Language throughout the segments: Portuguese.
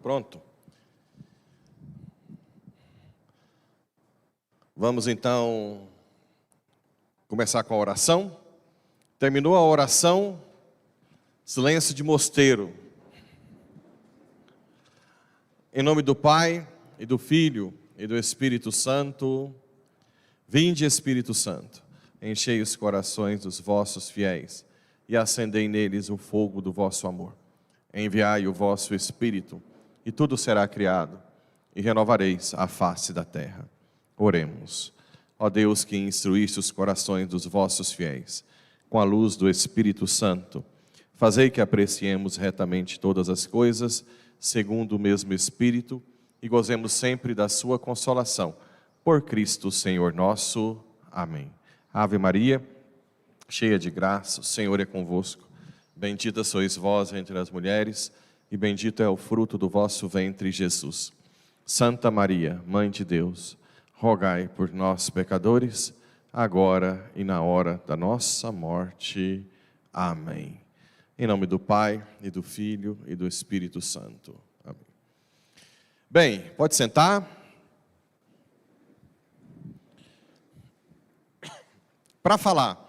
Pronto. Vamos então começar com a oração. Terminou a oração, silêncio de mosteiro. Em nome do Pai, e do Filho, e do Espírito Santo. Vinde, Espírito Santo, enchei os corações dos vossos fiéis, e acendei neles o fogo do vosso amor. Enviai o vosso Espírito, e tudo será criado, e renovareis a face da terra. Oremos. Ó Deus, que instruíste os corações dos vossos fiéis, com a luz do Espírito Santo, fazei que apreciemos retamente todas as coisas, segundo o mesmo Espírito, e gozemos sempre da sua consolação. Por Cristo, Senhor nosso. Amém. Ave Maria, cheia de graça, o Senhor é convosco. Bendita sois vós entre as mulheres, e bendito é o fruto do vosso ventre, Jesus. Santa Maria, Mãe de Deus, rogai por nós, pecadores, agora e na hora da nossa morte. Amém. Em nome do Pai, e do Filho, e do Espírito Santo. Amém. Bem, pode sentar. Para falar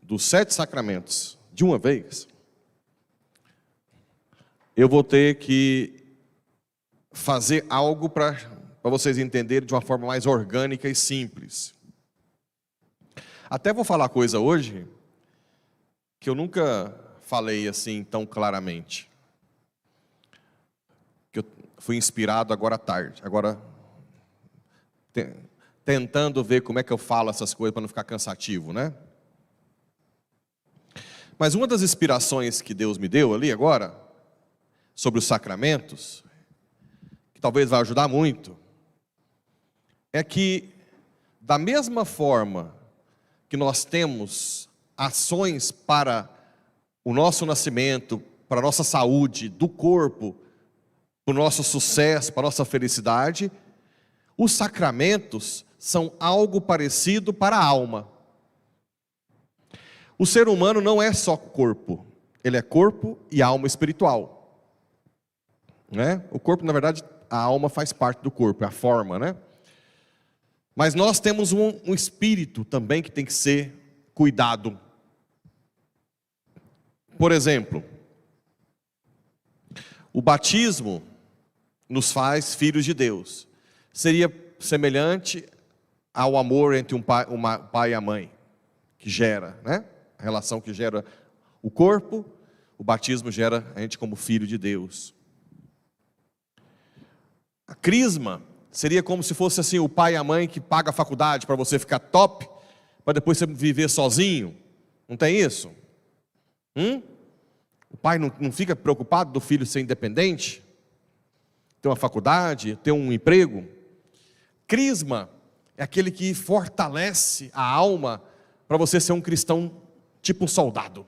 dos 7 sacramentos de uma vez, eu vou ter que fazer algo para vocês entenderem de uma forma mais orgânica e simples. Até vou falar coisa hoje que eu nunca falei assim tão claramente. Que eu fui inspirado agora à tarde, tentando ver como é que eu falo essas coisas para não ficar cansativo, né? Mas uma das inspirações que Deus me deu ali agora, sobre os sacramentos, que talvez vai ajudar muito, é que da mesma forma que nós temos ações para o nosso nascimento, para a nossa saúde do corpo, para o nosso sucesso, para a nossa felicidade, os sacramentos são algo parecido para a alma. O ser humano não é só corpo, ele é corpo e alma espiritual. Né? O corpo, na verdade, a alma faz parte do corpo, é a forma, né? Mas nós temos um espírito também que tem que ser cuidado. Por exemplo, o batismo nos faz filhos de Deus. Seria semelhante ao amor entre um pai e a mãe, que gera, né? A relação que gera o corpo, o batismo gera a gente como filho de Deus. A crisma seria como se fosse assim o pai e a mãe que paga a faculdade para você ficar top, para depois você viver sozinho. Não tem isso? O pai não fica preocupado do filho ser independente? Ter uma faculdade, ter um emprego? Crisma é aquele que fortalece a alma para você ser um cristão tipo um soldado.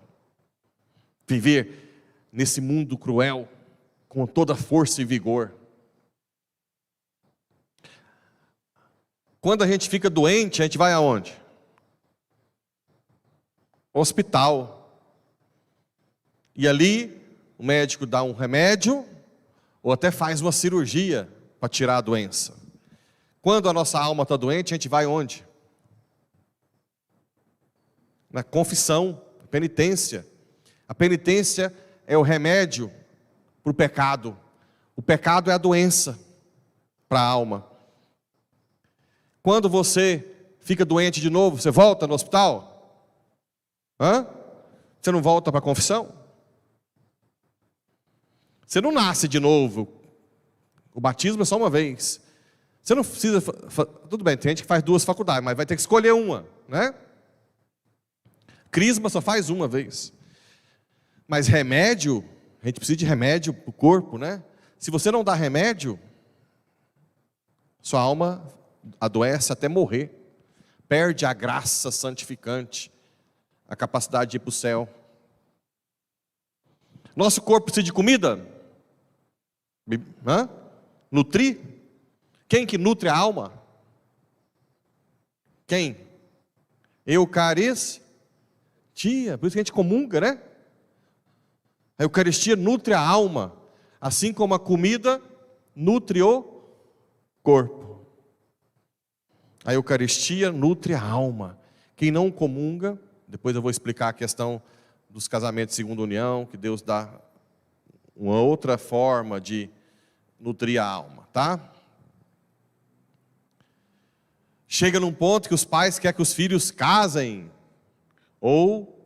Viver nesse mundo cruel com toda força e vigor. Quando a gente fica doente, a gente vai aonde? Hospital. E ali, o médico dá um remédio, ou até faz uma cirurgia para tirar a doença. Quando a nossa alma está doente, a gente vai onde? Na confissão, penitência. A penitência é o remédio para o pecado. O pecado é a doença para a alma. Quando você fica doente de novo, você volta no hospital? Você não volta para a confissão? Você não nasce de novo. O batismo é só uma vez. Você não precisa... Tudo bem, tem gente que faz 2 faculdades, mas vai ter que escolher uma, né? Crisma só faz uma vez. Mas remédio, a gente precisa de remédio para o corpo, né? Se você não dá remédio, sua alma adoece até morrer, perde a graça santificante, a capacidade de ir para o céu. Nosso corpo precisa de comida? Nutrir? Quem que nutre a alma? Quem? Eucaristia, por isso que a gente comunga, né? A Eucaristia nutre a alma. Assim como a comida nutre o corpo, a Eucaristia nutre a alma. Quem não comunga, depois eu vou explicar a questão dos casamentos de segunda união, que Deus dá uma outra forma de nutrir a alma, tá? Chega num ponto que os pais querem que os filhos casem, ou,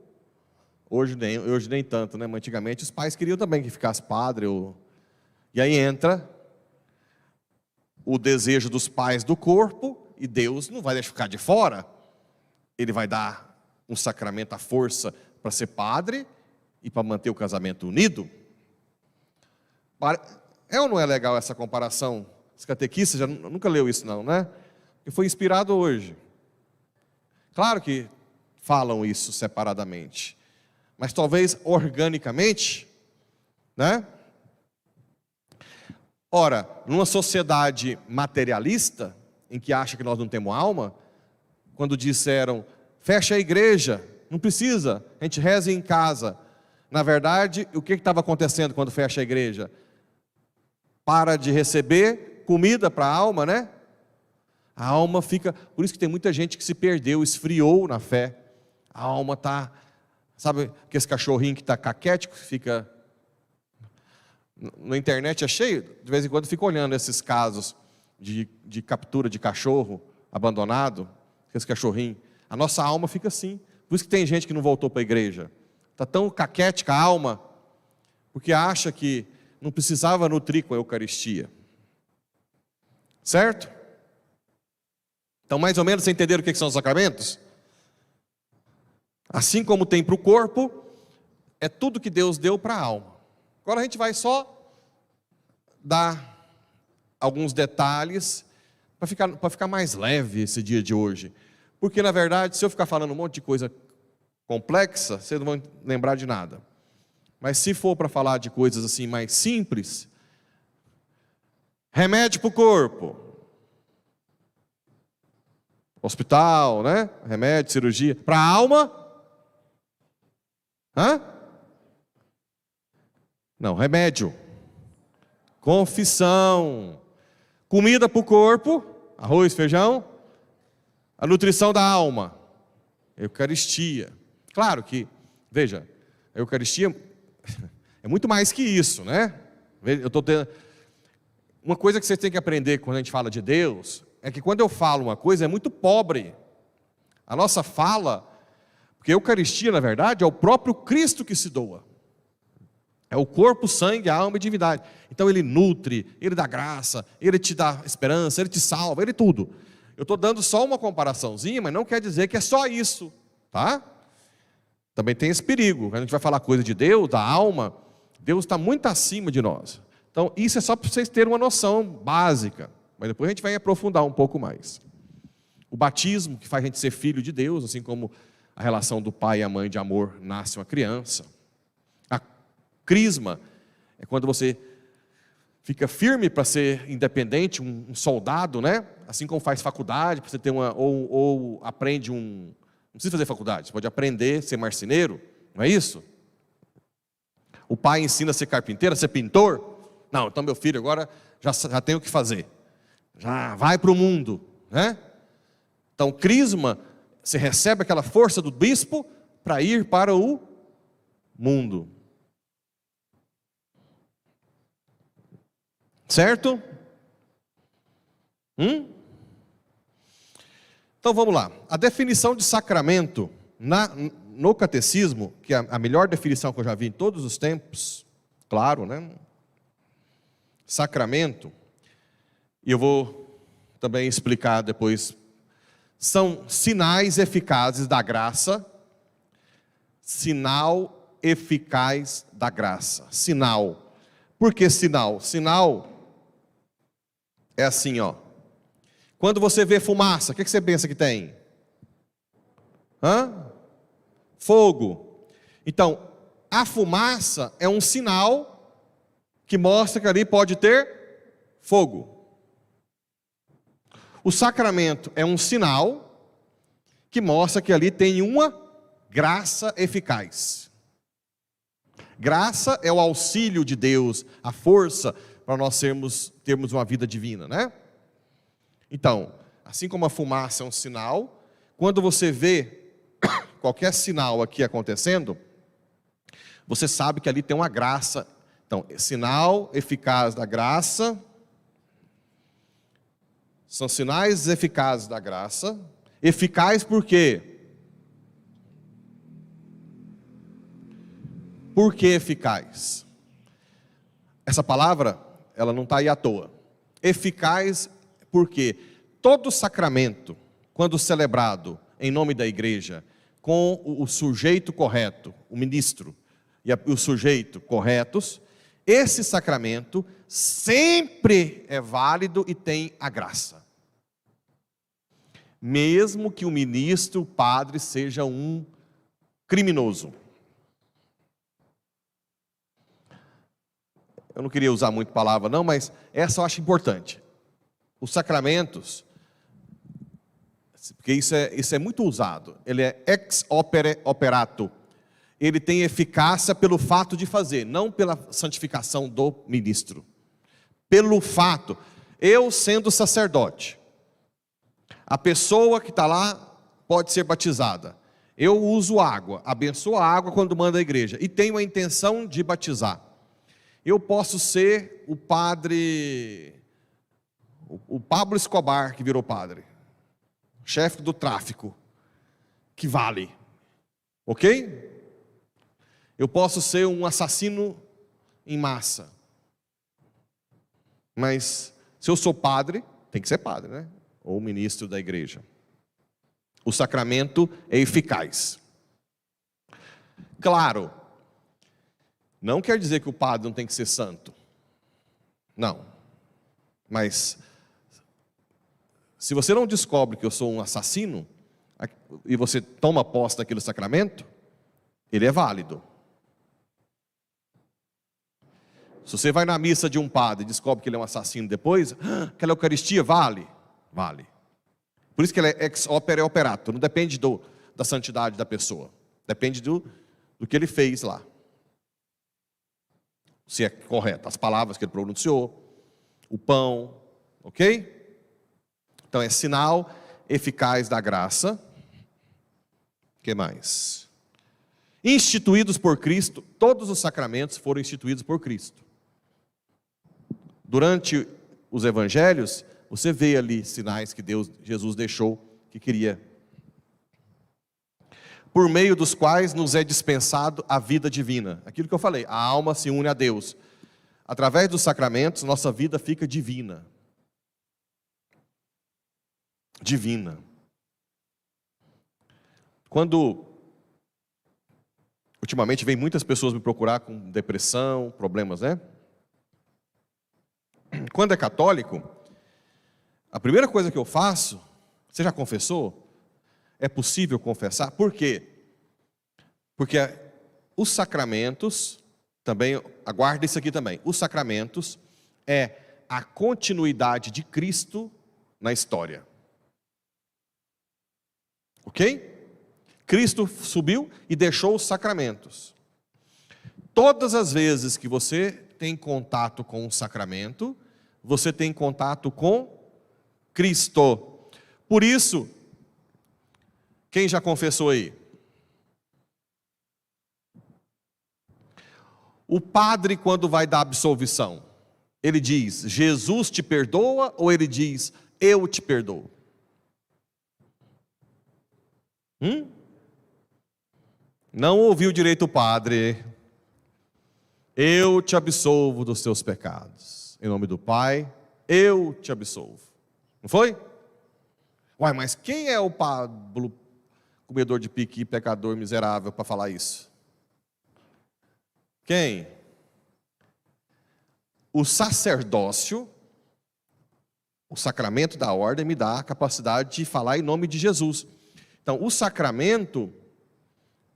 hoje nem tanto, né? Mas antigamente os pais queriam também que ficasse padre, e aí entra o desejo dos pais do corpo, e Deus não vai deixar ficar de fora. Ele vai dar um sacramento à força para ser padre e para manter o casamento unido. É ou não é legal essa comparação? Os catequistas já nunca leu isso não, né? E foi inspirado hoje. Claro que falam isso separadamente, mas talvez organicamente, né? Ora, numa sociedade materialista, em que acha que nós não temos alma, quando disseram, fecha a igreja, não precisa, a gente reza em casa. Na verdade, o que estava acontecendo quando fecha a igreja? Para de receber comida para a alma, né? A alma fica, por isso que tem muita gente que se perdeu, esfriou na fé. A alma está, sabe que esse cachorrinho que está caquético, fica, na internet é cheio, de vez em quando fico olhando esses casos de captura de cachorro abandonado, esse cachorrinho. A nossa alma fica assim. Por isso que tem gente que não voltou para a igreja. Está tão caquética a alma, porque acha que não precisava nutrir com a Eucaristia. Certo? Então, mais ou menos, você entenderam o que são os sacramentos? Assim como tem para o corpo, é tudo que Deus deu para a alma. Agora a gente vai só dar alguns detalhes para ficar mais leve esse dia de hoje. Porque, na verdade, se eu ficar falando um monte de coisa complexa, vocês não vão lembrar de nada. Mas se for para falar de coisas assim mais simples, remédio para o corpo, hospital, né? Remédio, cirurgia. Para a alma? Não, remédio. Confissão. Comida para o corpo, arroz, feijão. A nutrição da alma, Eucaristia. Claro que, veja, a Eucaristia é muito mais que isso, né? Eu estou tendo... Uma coisa que vocês têm que aprender quando a gente fala de Deus, é que quando eu falo uma coisa é muito pobre. A nossa fala, porque a Eucaristia, na verdade, é o próprio Cristo que se doa. É o corpo, sangue, a alma e divindade. Então ele nutre, ele dá graça, ele te dá esperança, ele te salva, ele tudo. Eu estou dando só uma comparaçãozinha, mas não quer dizer que é só isso, tá? Também tem esse perigo. Quando a gente vai falar coisa de Deus, da alma, Deus está muito acima de nós. Então isso é só para vocês terem uma noção básica. Mas depois a gente vai aprofundar um pouco mais. O batismo, que faz a gente ser filho de Deus, assim como a relação do pai e a mãe de amor nasce uma criança. A crisma é quando você fica firme para ser independente, um soldado, né? Assim como faz faculdade, para você ter uma, ou aprende um... Não precisa fazer faculdade, você pode aprender a ser marceneiro, não é isso? O pai ensina a ser carpinteiro, a ser pintor. Não, então meu filho agora já tem o que fazer. Já vai para o mundo, né? Então, crisma, você recebe aquela força do bispo para ir para o mundo. Certo? Então vamos lá. A definição de sacramento no catecismo, que é a melhor definição que eu já vi em todos os tempos, claro, né? Sacramento, e eu vou também explicar depois, são sinais eficazes da graça. Sinal eficaz da graça. Sinal. Por que sinal? Sinal é assim, ó. Quando você vê fumaça, o que você pensa que tem? Fogo. Então, a fumaça é um sinal que mostra que ali pode ter fogo. O sacramento é um sinal que mostra que ali tem uma graça eficaz. Graça é o auxílio de Deus, a força para nós termos uma vida divina, né? Então, assim como a fumaça é um sinal, quando você vê qualquer sinal aqui acontecendo, você sabe que ali tem uma graça. Então, sinal eficaz da graça, são sinais eficazes da graça. Eficaz por quê? Por que eficaz? Essa palavra, ela não está aí à toa. Eficaz porque todo sacramento, quando celebrado em nome da igreja, com o sujeito correto, o ministro e o sujeito corretos, esse sacramento sempre é válido e tem a graça. Mesmo que o ministro, o padre, seja um criminoso. Eu não queria usar muito palavra não, mas essa eu acho importante. Os sacramentos, porque isso é muito usado, ele é ex opere operato. Ele tem eficácia pelo fato de fazer, não pela santificação do ministro. Pelo fato, eu sendo sacerdote, a pessoa que está lá pode ser batizada. Eu uso água, abençoo a água quando manda a igreja, e tenho a intenção de batizar. Eu posso ser o padre, o Pablo Escobar, que virou padre, chefe do tráfico, que vale, ok? Eu posso ser um assassino em massa, mas se eu sou padre, tem que ser padre, né? Ou ministro da igreja. O sacramento é eficaz. Claro, não quer dizer que o padre não tem que ser santo. Não. Mas, se você não descobre que eu sou um assassino, e você toma posse daquele sacramento, ele é válido. Se você vai na missa de um padre e descobre que ele é um assassino depois, aquela Eucaristia vale? Vale. Por isso que ele é ex opere operato, não depende da santidade da pessoa. Depende do que ele fez lá. Se é correto, as palavras que ele pronunciou, o pão, ok? Então é sinal eficaz da graça. O que mais? Instituídos por Cristo, todos os sacramentos foram instituídos por Cristo. Durante os evangelhos, você vê ali sinais que Jesus deixou que queria. Por meio dos quais nos é dispensado a vida divina. Aquilo que eu falei, a alma se une a Deus. Através dos sacramentos, nossa vida fica divina. Divina. Ultimamente vem muitas pessoas me procurar com depressão, problemas, né? Quando é católico, a primeira coisa que eu faço, você já confessou? É possível confessar? Por quê? Porque os sacramentos, também, aguarda isso aqui também, os sacramentos é a continuidade de Cristo na história. Ok? Cristo subiu e deixou os sacramentos. Todas as vezes que você tem contato com um sacramento, você tem contato com Cristo. Por isso, quem já confessou aí? O padre, quando vai dar absolvição, ele diz, Jesus te perdoa, ou ele diz, eu te perdoo? Não ouviu direito o padre. Eu te absolvo dos teus pecados. Em nome do Pai, eu te absolvo. Não foi? Uai, mas quem é o Pablo, comedor de piqui, pecador miserável, para falar isso? Quem? O sacerdócio, o sacramento da ordem, me dá a capacidade de falar em nome de Jesus. Então, o sacramento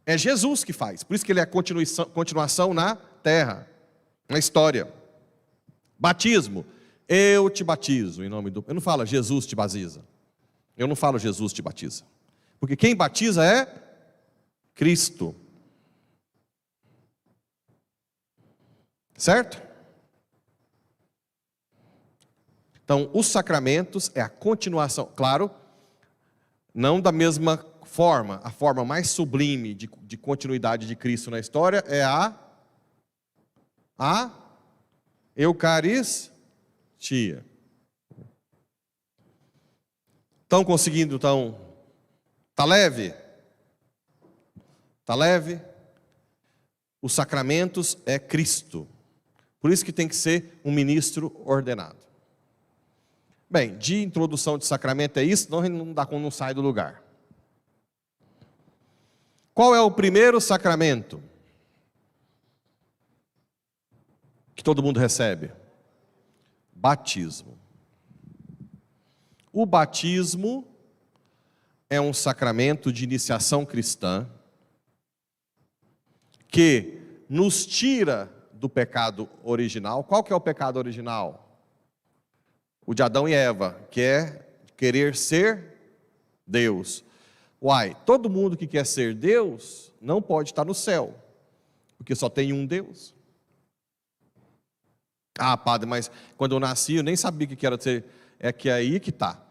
é Jesus que faz. Por isso que ele é a continuação na terra, na história. Batismo. Eu te batizo em nome do... Eu não falo Jesus te batiza. Eu não falo Jesus te batiza. Porque quem batiza é Cristo. Certo? Então, os sacramentos é a continuação, claro, não da mesma forma. A forma mais sublime de continuidade de Cristo na história é a Eucaristia. Estão conseguindo, então? Está leve? Está leve? Os sacramentos é Cristo. Por isso que tem que ser um ministro ordenado. Bem, de introdução de sacramento é isso, não dá como não sai do lugar. Qual é o primeiro sacramento que todo mundo recebe? Batismo. O batismo é um sacramento de iniciação cristã que nos tira do pecado original. Qual que é o pecado original? O de Adão e Eva, que é querer ser Deus. Uai, todo mundo que quer ser Deus não pode estar no céu, porque só tem um Deus. Ah, padre, mas quando eu nasci eu nem sabia o que era ser. É que é aí que está.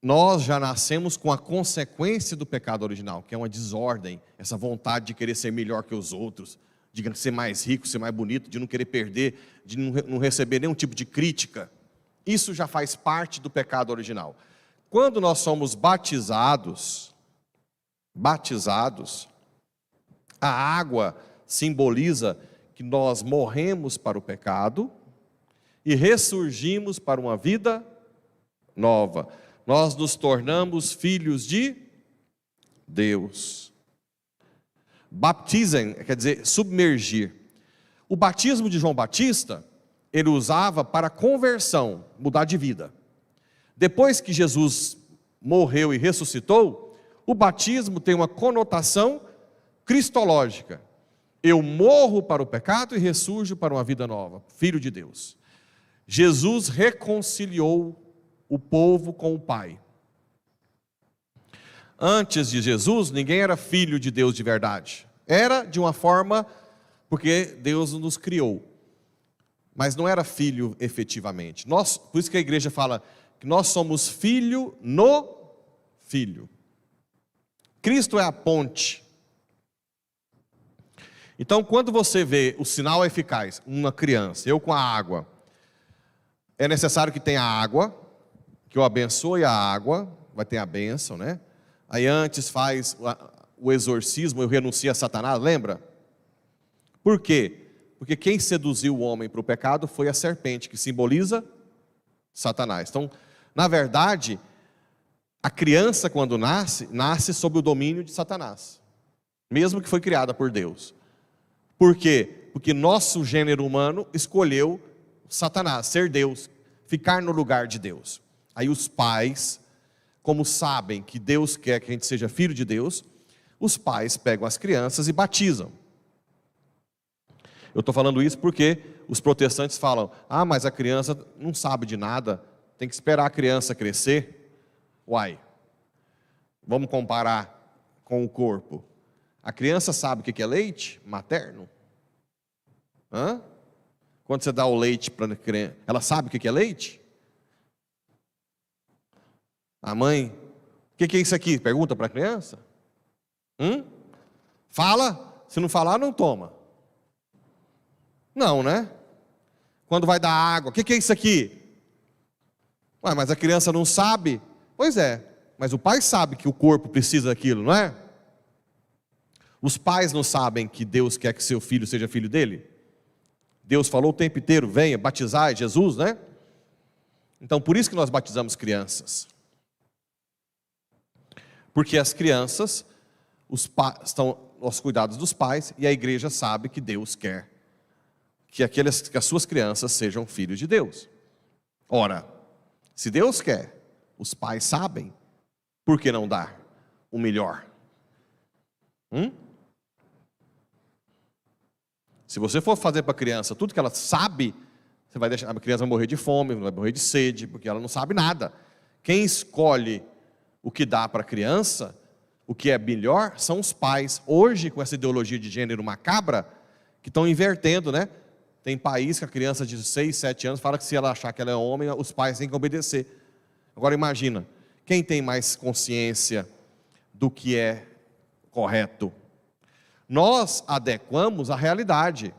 Nós já nascemos com a consequência do pecado original, que é uma desordem, essa vontade de querer ser melhor que os outros, de ser mais rico, ser mais bonito, de não querer perder, de não receber nenhum tipo de crítica. Isso já faz parte do pecado original. Quando nós somos batizados, a água simboliza que nós morremos para o pecado e ressurgimos para uma vida nova. Nós nos tornamos filhos de Deus. Baptizem quer dizer submergir. O batismo de João Batista, ele usava para conversão, mudar de vida. Depois que Jesus morreu e ressuscitou, o batismo tem uma conotação cristológica. Eu morro para o pecado e ressurjo para uma vida nova, filho de Deus. Jesus reconciliou o povo com o Pai. Antes de Jesus, ninguém era filho de Deus de verdade. Era de uma forma, porque Deus nos criou. Mas não era filho efetivamente. Por isso que a igreja fala que nós somos filho no Filho. Cristo é a ponte. Então, quando você vê o sinal eficaz, uma criança, eu com a água, é necessário que tenha água, que eu abençoe a água, vai ter a bênção, né? Aí antes faz o exorcismo, eu renuncio a Satanás, lembra? Por quê? Porque quem seduziu o homem para o pecado foi a serpente, que simboliza Satanás. Então, na verdade, a criança quando nasce sob o domínio de Satanás, mesmo que foi criada por Deus. Por quê? Porque nosso gênero humano escolheu Satanás, ser Deus, ficar no lugar de Deus. Aí os pais, como sabem que Deus quer que a gente seja filho de Deus, os pais pegam as crianças e batizam. Eu estou falando isso porque os protestantes falam, mas a criança não sabe de nada, tem que esperar a criança crescer. Uai, vamos comparar com o corpo. A criança sabe o que é leite materno? Quando você dá o leite para a criança, ela sabe o que é leite? A mãe, o que é isso aqui? Pergunta para a criança. Fala, se não falar, não toma. Não, né? Quando vai dar água, o que é isso aqui? Mas a criança não sabe. Pois é, mas o pai sabe que o corpo precisa daquilo, não é? Os pais não sabem que Deus quer que seu filho seja filho dele? Deus falou o tempo inteiro, venha, batizar Jesus, né? Então, por isso que nós batizamos crianças. Porque as crianças estão aos cuidados dos pais e a igreja sabe que Deus quer que as suas crianças sejam filhos de Deus. Ora, se Deus quer, os pais sabem, por que não dar o melhor? Se você for fazer para a criança tudo que ela sabe, você vai deixar a criança morrer de fome, vai morrer de sede, porque ela não sabe nada. Quem escolhe o que dá para a criança, o que é melhor, são os pais. Hoje, com essa ideologia de gênero macabra, que estão invertendo, né? Tem país que a criança de 6, 7 anos fala que se ela achar que ela é homem, os pais têm que obedecer. Agora imagina, quem tem mais consciência do que é correto? Nós adequamos a realidade.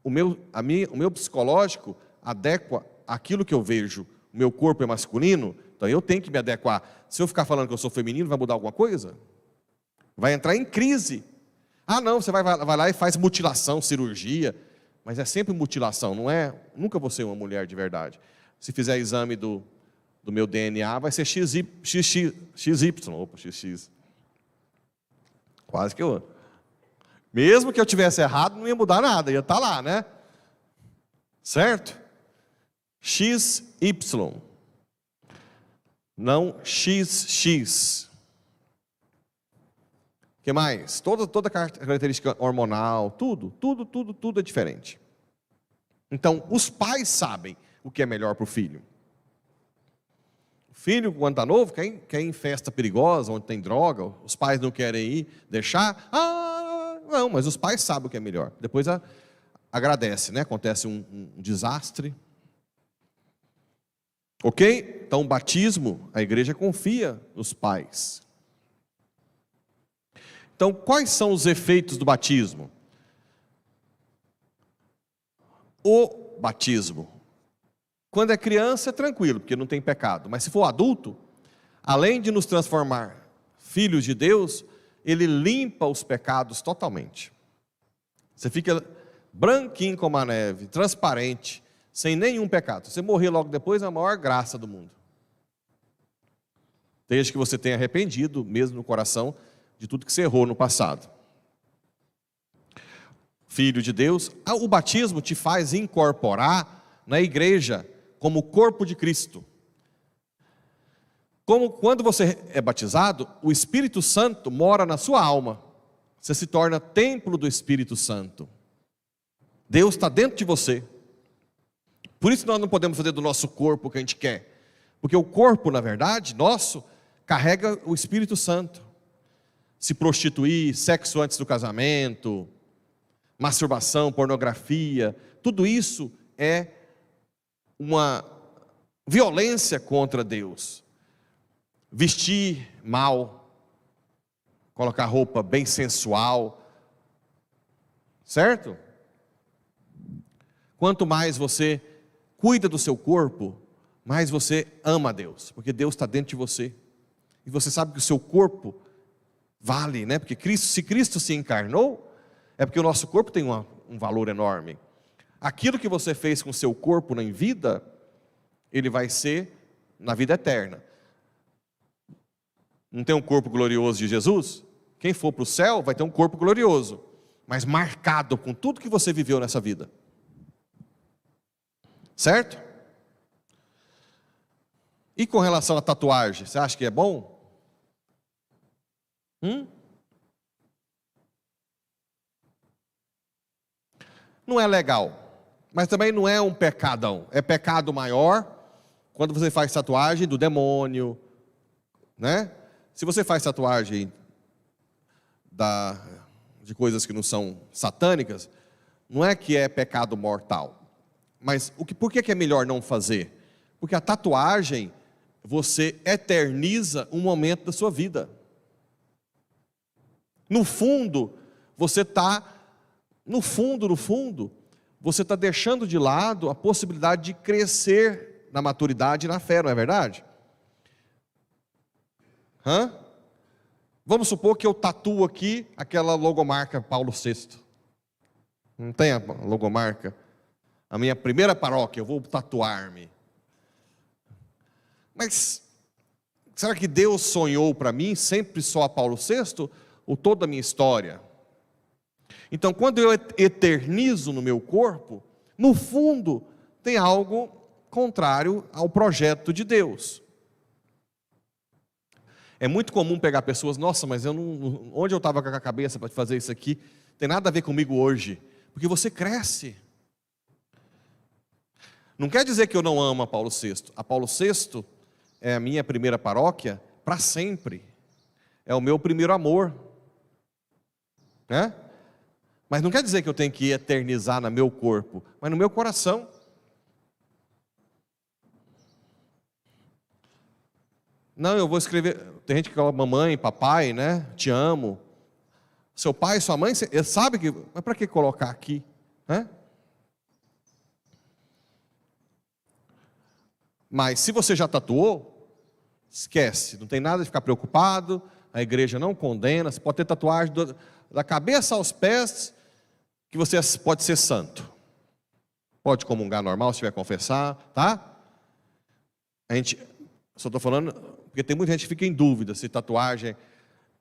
O meu psicológico adequa aquilo que eu vejo. O meu corpo é masculino, então eu tenho que me adequar. Se eu ficar falando que eu sou feminino, vai mudar alguma coisa? Vai entrar em crise. Ah não, você vai lá e faz mutilação, cirurgia. Mas é sempre mutilação, não é? Nunca vou ser uma mulher de verdade. Se fizer exame do meu DNA, vai ser XY. Opa, XX. Quase que eu... Mesmo que eu tivesse errado, não ia mudar nada, ia estar lá, né? Certo? XY. Não XX. O que mais? Toda característica hormonal, tudo é diferente. Então, os pais sabem o que é melhor para o filho. O filho, quando está novo, quer ir em festa perigosa, onde tem droga, os pais não querem ir, deixar. Não, mas os pais sabem o que é melhor. Depois agradece, né? Acontece um desastre. Ok? Então, o batismo, a igreja confia nos pais. Então, quais são os efeitos do batismo? O batismo, quando é criança, é tranquilo, porque não tem pecado. Mas se for adulto, além de nos transformar filhos de Deus, ele limpa os pecados totalmente. Você fica branquinho como a neve, transparente, sem nenhum pecado. Se você morrer logo depois, é a maior graça do mundo. Desde que você tenha arrependido, mesmo no coração, de tudo que você errou no passado. Filho de Deus, o batismo te faz incorporar na igreja como corpo de Cristo. Como quando você é batizado, o Espírito Santo mora na sua alma. Você se torna templo do Espírito Santo. Deus está dentro de você. Por isso nós não podemos fazer do nosso corpo o que a gente quer. Porque o corpo, na verdade, nosso, carrega o Espírito Santo. Se prostituir, sexo antes do casamento, masturbação, pornografia, tudo isso é uma violência contra Deus. Vestir mal, colocar roupa bem sensual, certo? Quanto mais você cuida do seu corpo, mais você ama a Deus, porque Deus está dentro de você. E você sabe que o seu corpo vale, né? Porque se Cristo se encarnou, é porque o nosso corpo tem um valor enorme. Aquilo que você fez com o seu corpo em vida, ele vai ser na vida eterna. Não tem um corpo glorioso de Jesus? Quem for para o céu vai ter um corpo glorioso, mas marcado com tudo que você viveu nessa vida. Certo? E com relação à tatuagem, você acha que é bom? Não é legal, mas também não é um pecadão. É pecado maior quando você faz tatuagem do demônio, né? Se você faz tatuagem de coisas que não são satânicas, não é que é pecado mortal. Mas por que é melhor não fazer? Porque a tatuagem, você eterniza um momento da sua vida. No fundo, você está... No fundo, você está deixando de lado a possibilidade de crescer na maturidade e na fé, não é verdade? Vamos supor que eu tatuo aqui aquela logomarca Paulo VI. Não tem a logomarca? A minha primeira paróquia, eu vou tatuar-me. Mas, será que Deus sonhou para mim sempre só a Paulo VI? Ou toda a minha história? Então, quando eu eternizo no meu corpo, no fundo, tem algo contrário ao projeto de Deus. É muito comum pegar pessoas, nossa, mas onde eu estava com a cabeça para fazer isso aqui? Tem nada a ver comigo hoje. Porque você cresce. Não quer dizer que eu não amo a Paulo VI. A Paulo VI é a minha primeira paróquia para sempre. É o meu primeiro amor. Né? Mas não quer dizer que eu tenho que eternizar no meu corpo, mas no meu coração. Não, eu vou escrever. Tem gente que coloca mamãe, papai, né? Te amo. Seu pai, sua mãe, ele sabe que. Mas para que colocar aqui? Né? Mas se você já tatuou, esquece. Não tem nada de ficar preocupado. A igreja não condena. Você pode ter tatuagem da cabeça aos pés, que você pode ser santo. Pode comungar normal, se tiver confessar, tá? Só estou falando, porque tem muita gente que fica em dúvida se tatuagem.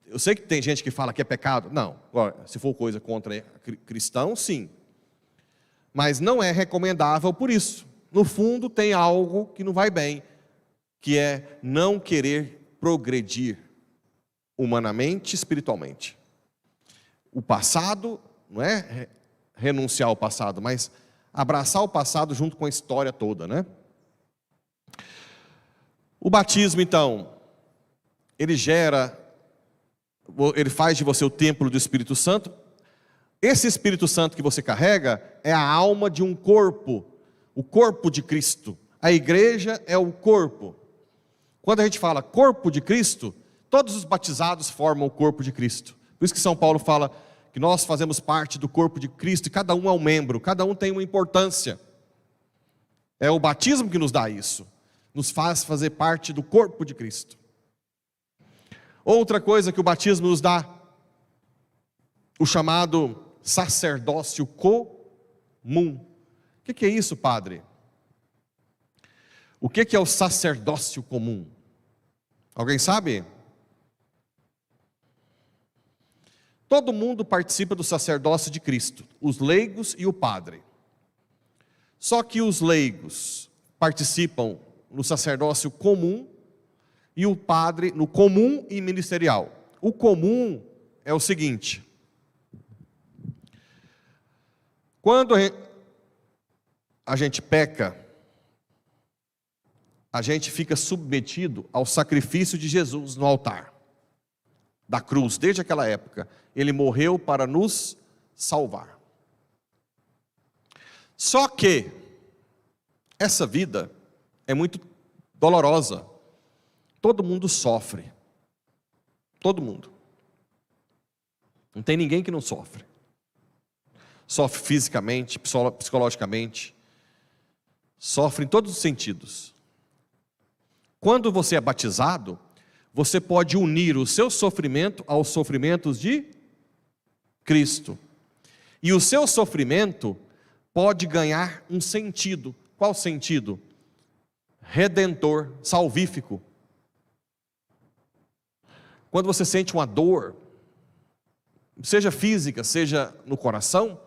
Eu sei que tem gente que fala que é pecado. Não, agora, se for coisa contra cristão, sim. Mas não é recomendável por isso. No fundo, tem algo que não vai bem, que é não querer progredir humanamente e espiritualmente. O passado não é renunciar ao passado, mas abraçar o passado junto com a história toda, né? O batismo, então, ele faz de você o templo do Espírito Santo. Esse Espírito Santo que você carrega é a alma de um corpo, o corpo de Cristo. A igreja é o corpo. Quando a gente fala corpo de Cristo, todos os batizados formam o corpo de Cristo. Por isso que São Paulo fala que nós fazemos parte do corpo de Cristo e cada um é um membro, cada um tem uma importância. É o batismo que nos dá isso, nos faz fazer parte do corpo de Cristo. Outra coisa que o batismo nos dá, o chamado sacerdócio comum. O que é isso, padre? O que é o sacerdócio comum? Alguém sabe? Todo mundo participa do sacerdócio de Cristo, os leigos e o padre. Só que os leigos participam no sacerdócio comum e o padre no comum e ministerial. O comum é o seguinte: quando a gente peca, a gente fica submetido ao sacrifício de Jesus no altar da cruz. Desde aquela época, ele morreu para nos salvar. Só que essa vida é muito dolorosa. Todo mundo sofre. Todo mundo. Não tem ninguém que não sofre. Sofre fisicamente, psicologicamente. Sofre em todos os sentidos. Quando você é batizado, você pode unir o seu sofrimento aos sofrimentos de Cristo. E o seu sofrimento pode ganhar um sentido. Qual sentido? Redentor, salvífico. Quando você sente uma dor, seja física, seja no coração,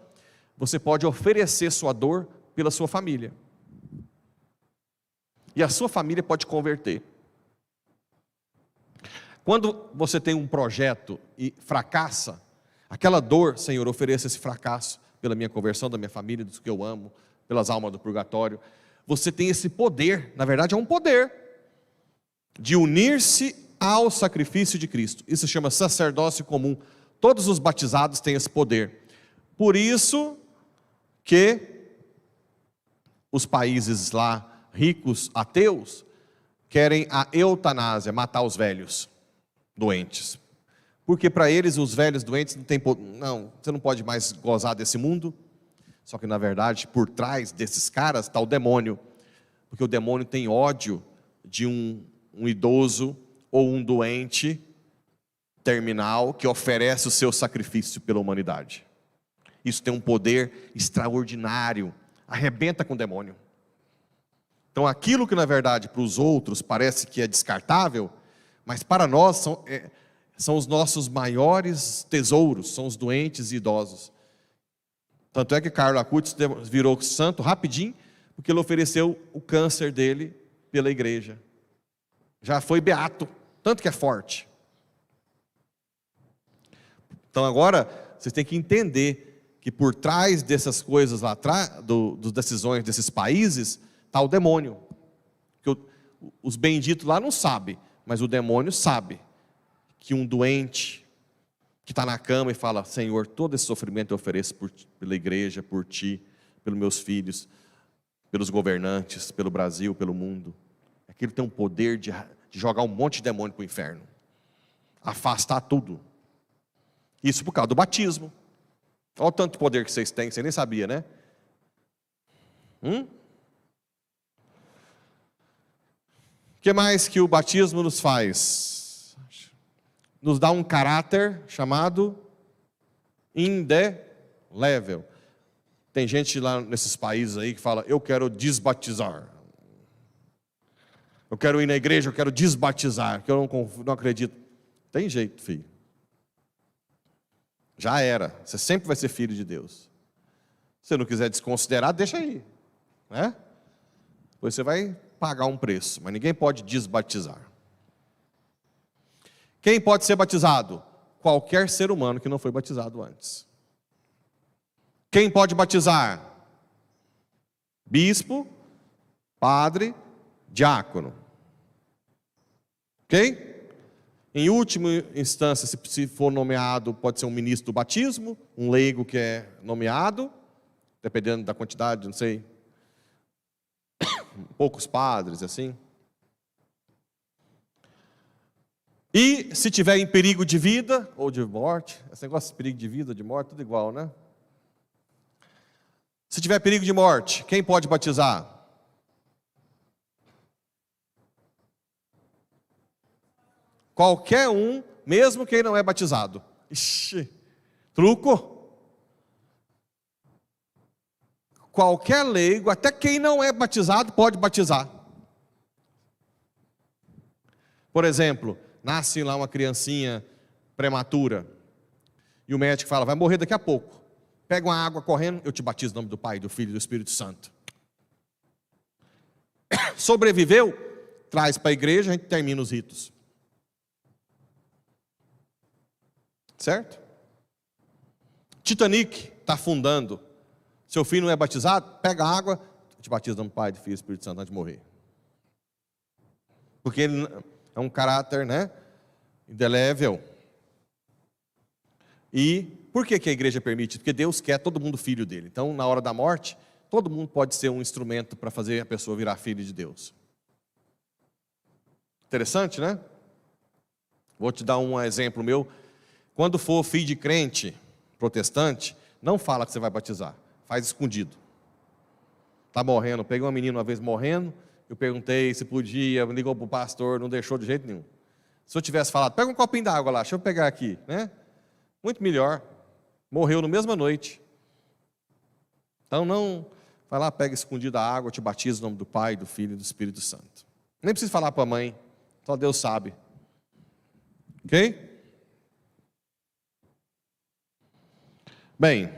você pode oferecer sua dor pela sua família. E a sua família pode converter. Quando você tem um projeto e fracassa, aquela dor, Senhor, ofereça esse fracasso pela minha conversão, da minha família, dos que eu amo, pelas almas do purgatório. Você tem esse poder, na verdade é um poder, de unir-se ao sacrifício de Cristo. Isso se chama sacerdócio comum. Todos os batizados têm esse poder. Por isso que os países lá, ricos, ateus, querem a eutanásia, matar os velhos doentes. Porque para eles os velhos doentes não, você não pode mais gozar desse mundo. Só que na verdade, por trás desses caras está o demônio. Porque o demônio tem ódio de um idoso ou um doente terminal que oferece o seu sacrifício pela humanidade. Isso tem um poder extraordinário, arrebenta com o demônio. Então aquilo que na verdade para os outros parece que é descartável, mas para nós são os nossos maiores tesouros, são os doentes e idosos. Tanto é que Carlo Acutis virou santo rapidinho, porque ele ofereceu o câncer dele pela igreja. Já foi beato, tanto que é forte. Então agora, vocês têm que entender que por trás dessas coisas lá atrás, das decisões desses países, está o demônio. Que os benditos lá não sabem, mas o demônio sabe que um doente, que está na cama e fala: Senhor, todo esse sofrimento eu ofereço pela igreja, por Ti, pelos meus filhos, pelos governantes, pelo Brasil, pelo mundo. Aquilo tem um poder de jogar um monte de demônio para o inferno, afastar tudo. Isso por causa do batismo. Olha o tanto de poder que vocês têm, você nem sabia, né? O que mais que o batismo nos faz? Nos dá um caráter chamado indelével. Tem gente lá nesses países aí que fala: eu quero desbatizar. Eu quero ir na igreja, eu quero desbatizar, porque eu não acredito. Tem jeito, filho. Já era. Você sempre vai ser filho de Deus. Se você não quiser desconsiderar, deixa aí, né? Depois você vai pagar um preço, mas ninguém pode desbatizar. Quem pode ser batizado? Qualquer ser humano que não foi batizado antes. Quem pode batizar? Bispo, padre, diácono. Ok? Em última instância, se for nomeado, pode ser um ministro do batismo, um leigo que é nomeado, dependendo da quantidade, não sei, poucos padres, assim. E se tiver em perigo de vida ou de morte, esse negócio de perigo de vida, de morte, tudo igual, né? Se tiver perigo de morte, quem pode batizar? Qualquer um, mesmo quem não é batizado. Ixi, truco. Qualquer leigo, até quem não é batizado, pode batizar. Por exemplo, nasce lá uma criancinha prematura, e o médico fala: vai morrer daqui a pouco. Pega uma água correndo, eu te batizo em nome do Pai, do Filho e do Espírito Santo. Sobreviveu? Traz para a igreja, a gente termina os ritos. Certo? Titanic está afundando. Seu filho não é batizado? Pega a água, eu te batizo em nome do Pai, do Filho e do Espírito Santo antes de morrer. Porque ele é um caráter, né, indelével. E por que a igreja permite? Porque Deus quer todo mundo filho dele. Então, na hora da morte, todo mundo pode ser um instrumento para fazer a pessoa virar filho de Deus. Interessante, né? Vou te dar um exemplo meu. Quando for filho de crente protestante, não fala que você vai batizar. Faz escondido. Está morrendo. Peguei uma menina uma vez morrendo. Eu perguntei se podia, ligou para o pastor, não deixou de jeito nenhum. Se eu tivesse falado: pega um copinho d'água lá, deixa eu pegar aqui, né? Muito melhor. Morreu na mesma noite. Então não, vai lá, pega escondido a água, te batiza em nome do Pai, do Filho e do Espírito Santo. Nem precisa falar para a mãe, só Deus sabe. Ok? Bem,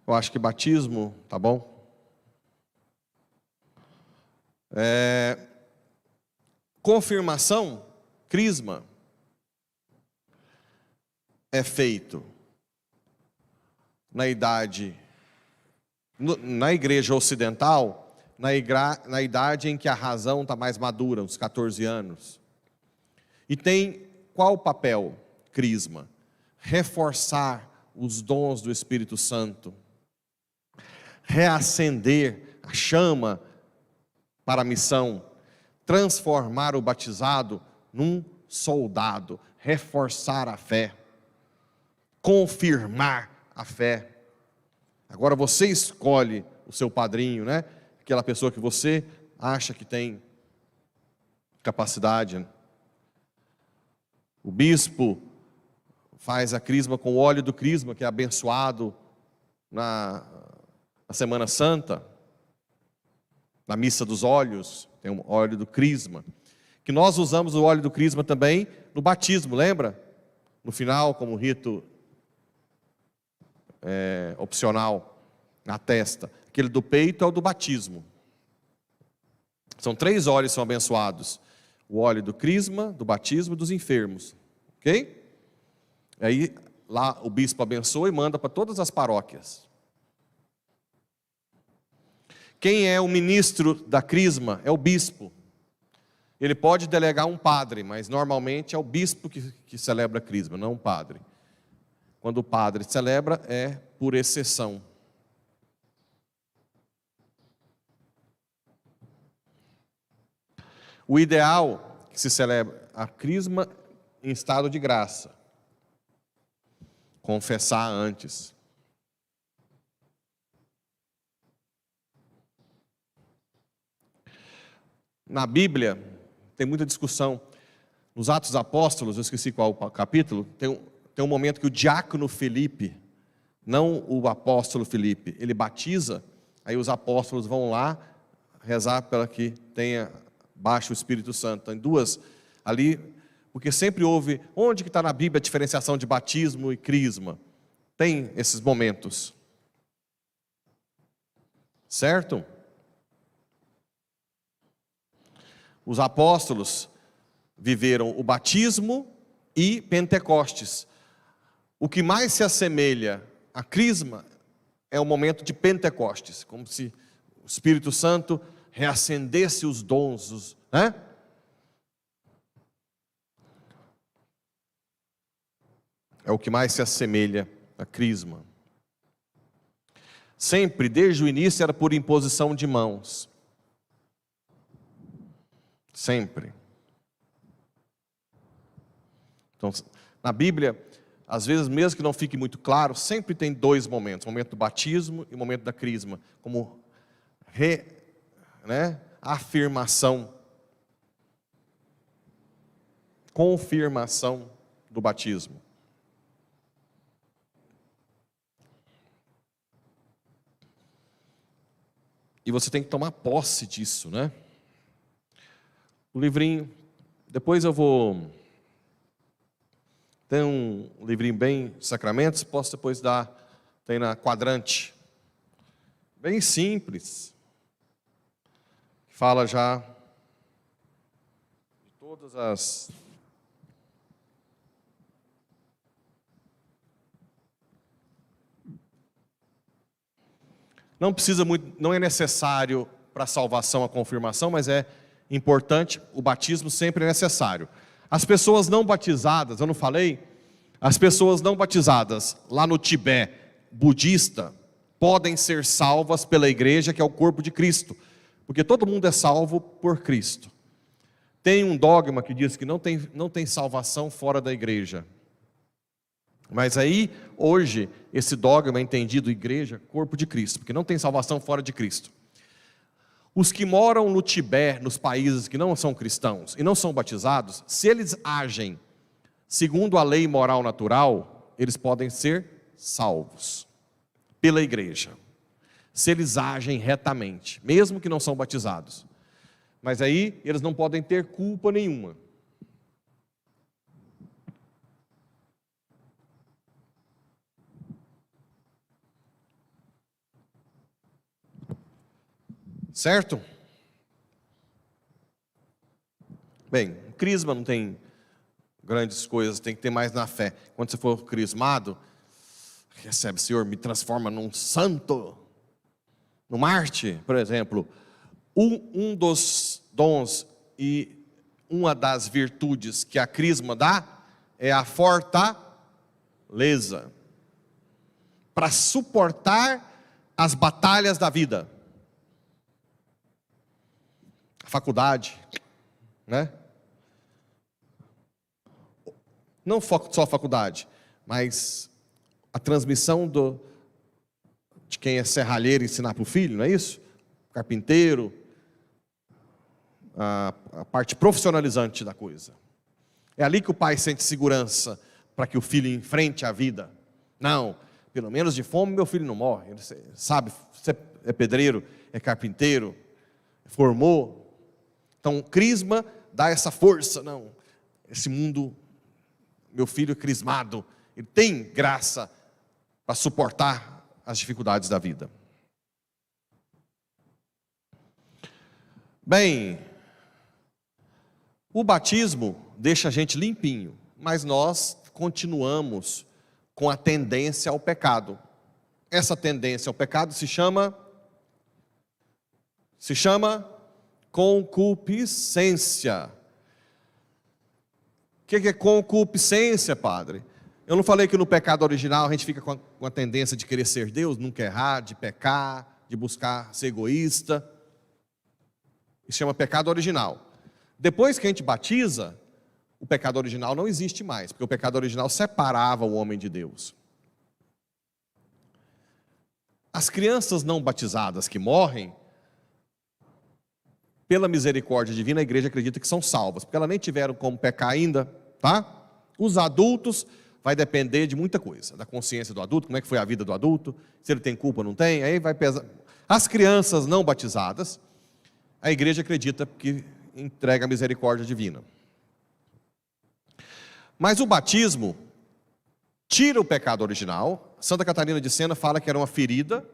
eu acho que batismo, tá bom? Confirmação, crisma, é feito na igreja ocidental, na idade em que a razão está mais madura, uns 14 anos. E tem qual o papel? Crisma. Reforçar os dons do Espírito Santo. Reacender a chama para a missão. Transformar o batizado num soldado. Reforçar a fé. Confirmar a fé. Agora você escolhe o seu padrinho, né? Aquela pessoa que você acha que tem capacidade. O bispo faz a crisma com o óleo do crisma, que é abençoado na Semana Santa, na missa dos óleos, tem um óleo do crisma. Que nós usamos o óleo do crisma também no batismo, lembra? No final, como rito opcional, na testa. Aquele do peito é o do batismo. São 3 óleos que são abençoados: o óleo do crisma, do batismo e dos enfermos. Ok? Aí lá o bispo abençoa e manda para todas as paróquias. Quem é o ministro da crisma? É o bispo. Ele pode delegar um padre, mas normalmente é o bispo que celebra a crisma, não o padre. Quando o padre celebra, é por exceção. O ideal é que se celebre a crisma em estado de graça. Confessar antes. Na Bíblia, tem muita discussão. Nos Atos dos Apóstolos, eu esqueci qual o capítulo, tem um momento que o diácono Felipe, não o apóstolo Felipe, ele batiza, aí os apóstolos vão lá rezar para que tenha baixo o Espírito Santo. Tem duas ali, porque sempre houve, onde que está na Bíblia a diferenciação de batismo e crisma? Tem esses momentos. Certo? Os apóstolos viveram o batismo e Pentecostes. O que mais se assemelha à crisma é o momento de Pentecostes, como se o Espírito Santo reacendesse os dons, né? É o que mais se assemelha à crisma. Sempre, desde o início, era por imposição de mãos. Sempre. Então, na Bíblia, às vezes, mesmo que não fique muito claro, sempre tem dois momentos: o momento do batismo e o momento da crisma, como afirmação, confirmação do batismo. E você tem que tomar posse disso, né? O livrinho, depois eu vou... Tem um livrinho bem sacramentos, posso depois dar, tem na quadrante. Bem simples. Fala já de todas as... Não precisa muito, não é necessário para a salvação a confirmação, mas é importante, o batismo sempre é necessário. As pessoas não batizadas, eu não falei? As pessoas não batizadas lá no Tibete budista podem ser salvas pela igreja, que é o corpo de Cristo, porque todo mundo é salvo por Cristo. Tem um dogma que diz que não tem salvação fora da igreja. Mas aí, hoje, esse dogma é entendido igreja, corpo de Cristo, porque não tem salvação fora de Cristo. Os que moram no Tibete, nos países que não são cristãos e não são batizados, se eles agem segundo a lei moral natural, eles podem ser salvos pela igreja. Se eles agem retamente, mesmo que não são batizados. Mas aí, eles não podem ter culpa nenhuma. Certo? Bem, crisma não tem grandes coisas, tem que ter mais na fé. Quando você for crismado, recebe: Senhor, me transforma num santo, no Marte, por exemplo. Um dos dons e uma das virtudes que a crisma dá é a fortaleza para suportar as batalhas da vida. Faculdade, né? Não só a faculdade, mas a transmissão de quem é serralheiro ensinar para o filho, não é isso? Carpinteiro, a parte profissionalizante da coisa. É ali que o pai sente segurança para que o filho enfrente a vida. Não, pelo menos de fome meu filho não morre. Ele sabe, você é pedreiro, é carpinteiro, formou. Então, crisma dá essa força. Não, esse mundo, meu filho é crismado, ele tem graça para suportar as dificuldades da vida. Bem, o batismo deixa a gente limpinho, mas nós continuamos com a tendência ao pecado. Essa tendência ao pecado se chama concupiscência. O que é concupiscência, padre? Eu não falei que no pecado original a gente fica com a tendência de querer ser Deus, nunca errar, de pecar, de buscar ser egoísta. Isso chama pecado original. Depois que a gente batiza, o pecado original não existe mais, porque o pecado original separava o homem de Deus. As crianças não batizadas que morrem, pela misericórdia divina, a igreja acredita que são salvas, porque elas nem tiveram como pecar ainda, tá? Os adultos, vai depender de muita coisa, da consciência do adulto, como é que foi a vida do adulto, se ele tem culpa ou não tem, aí vai pesar. As crianças não batizadas, a igreja acredita que entrega a misericórdia divina. Mas o batismo tira o pecado original. Santa Catarina de Sena fala que era uma ferida.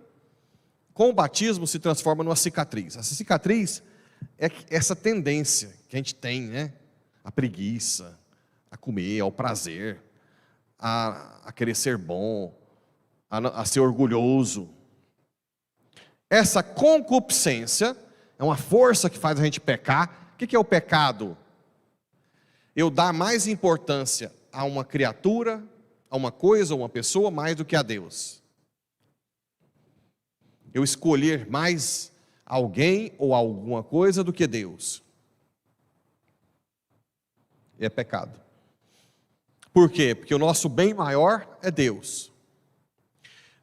Com o batismo se transforma numa cicatriz. Essa cicatriz é essa tendência que a gente tem, né? A preguiça, a comer, ao prazer, a querer ser bom, a ser orgulhoso. Essa concupiscência é uma força que faz a gente pecar. O que é o pecado? Eu dar mais importância a uma criatura, a uma coisa ou uma pessoa, mais do que a Deus. Eu escolher mais alguém ou alguma coisa do que Deus. É pecado. Por quê? Porque o nosso bem maior é Deus.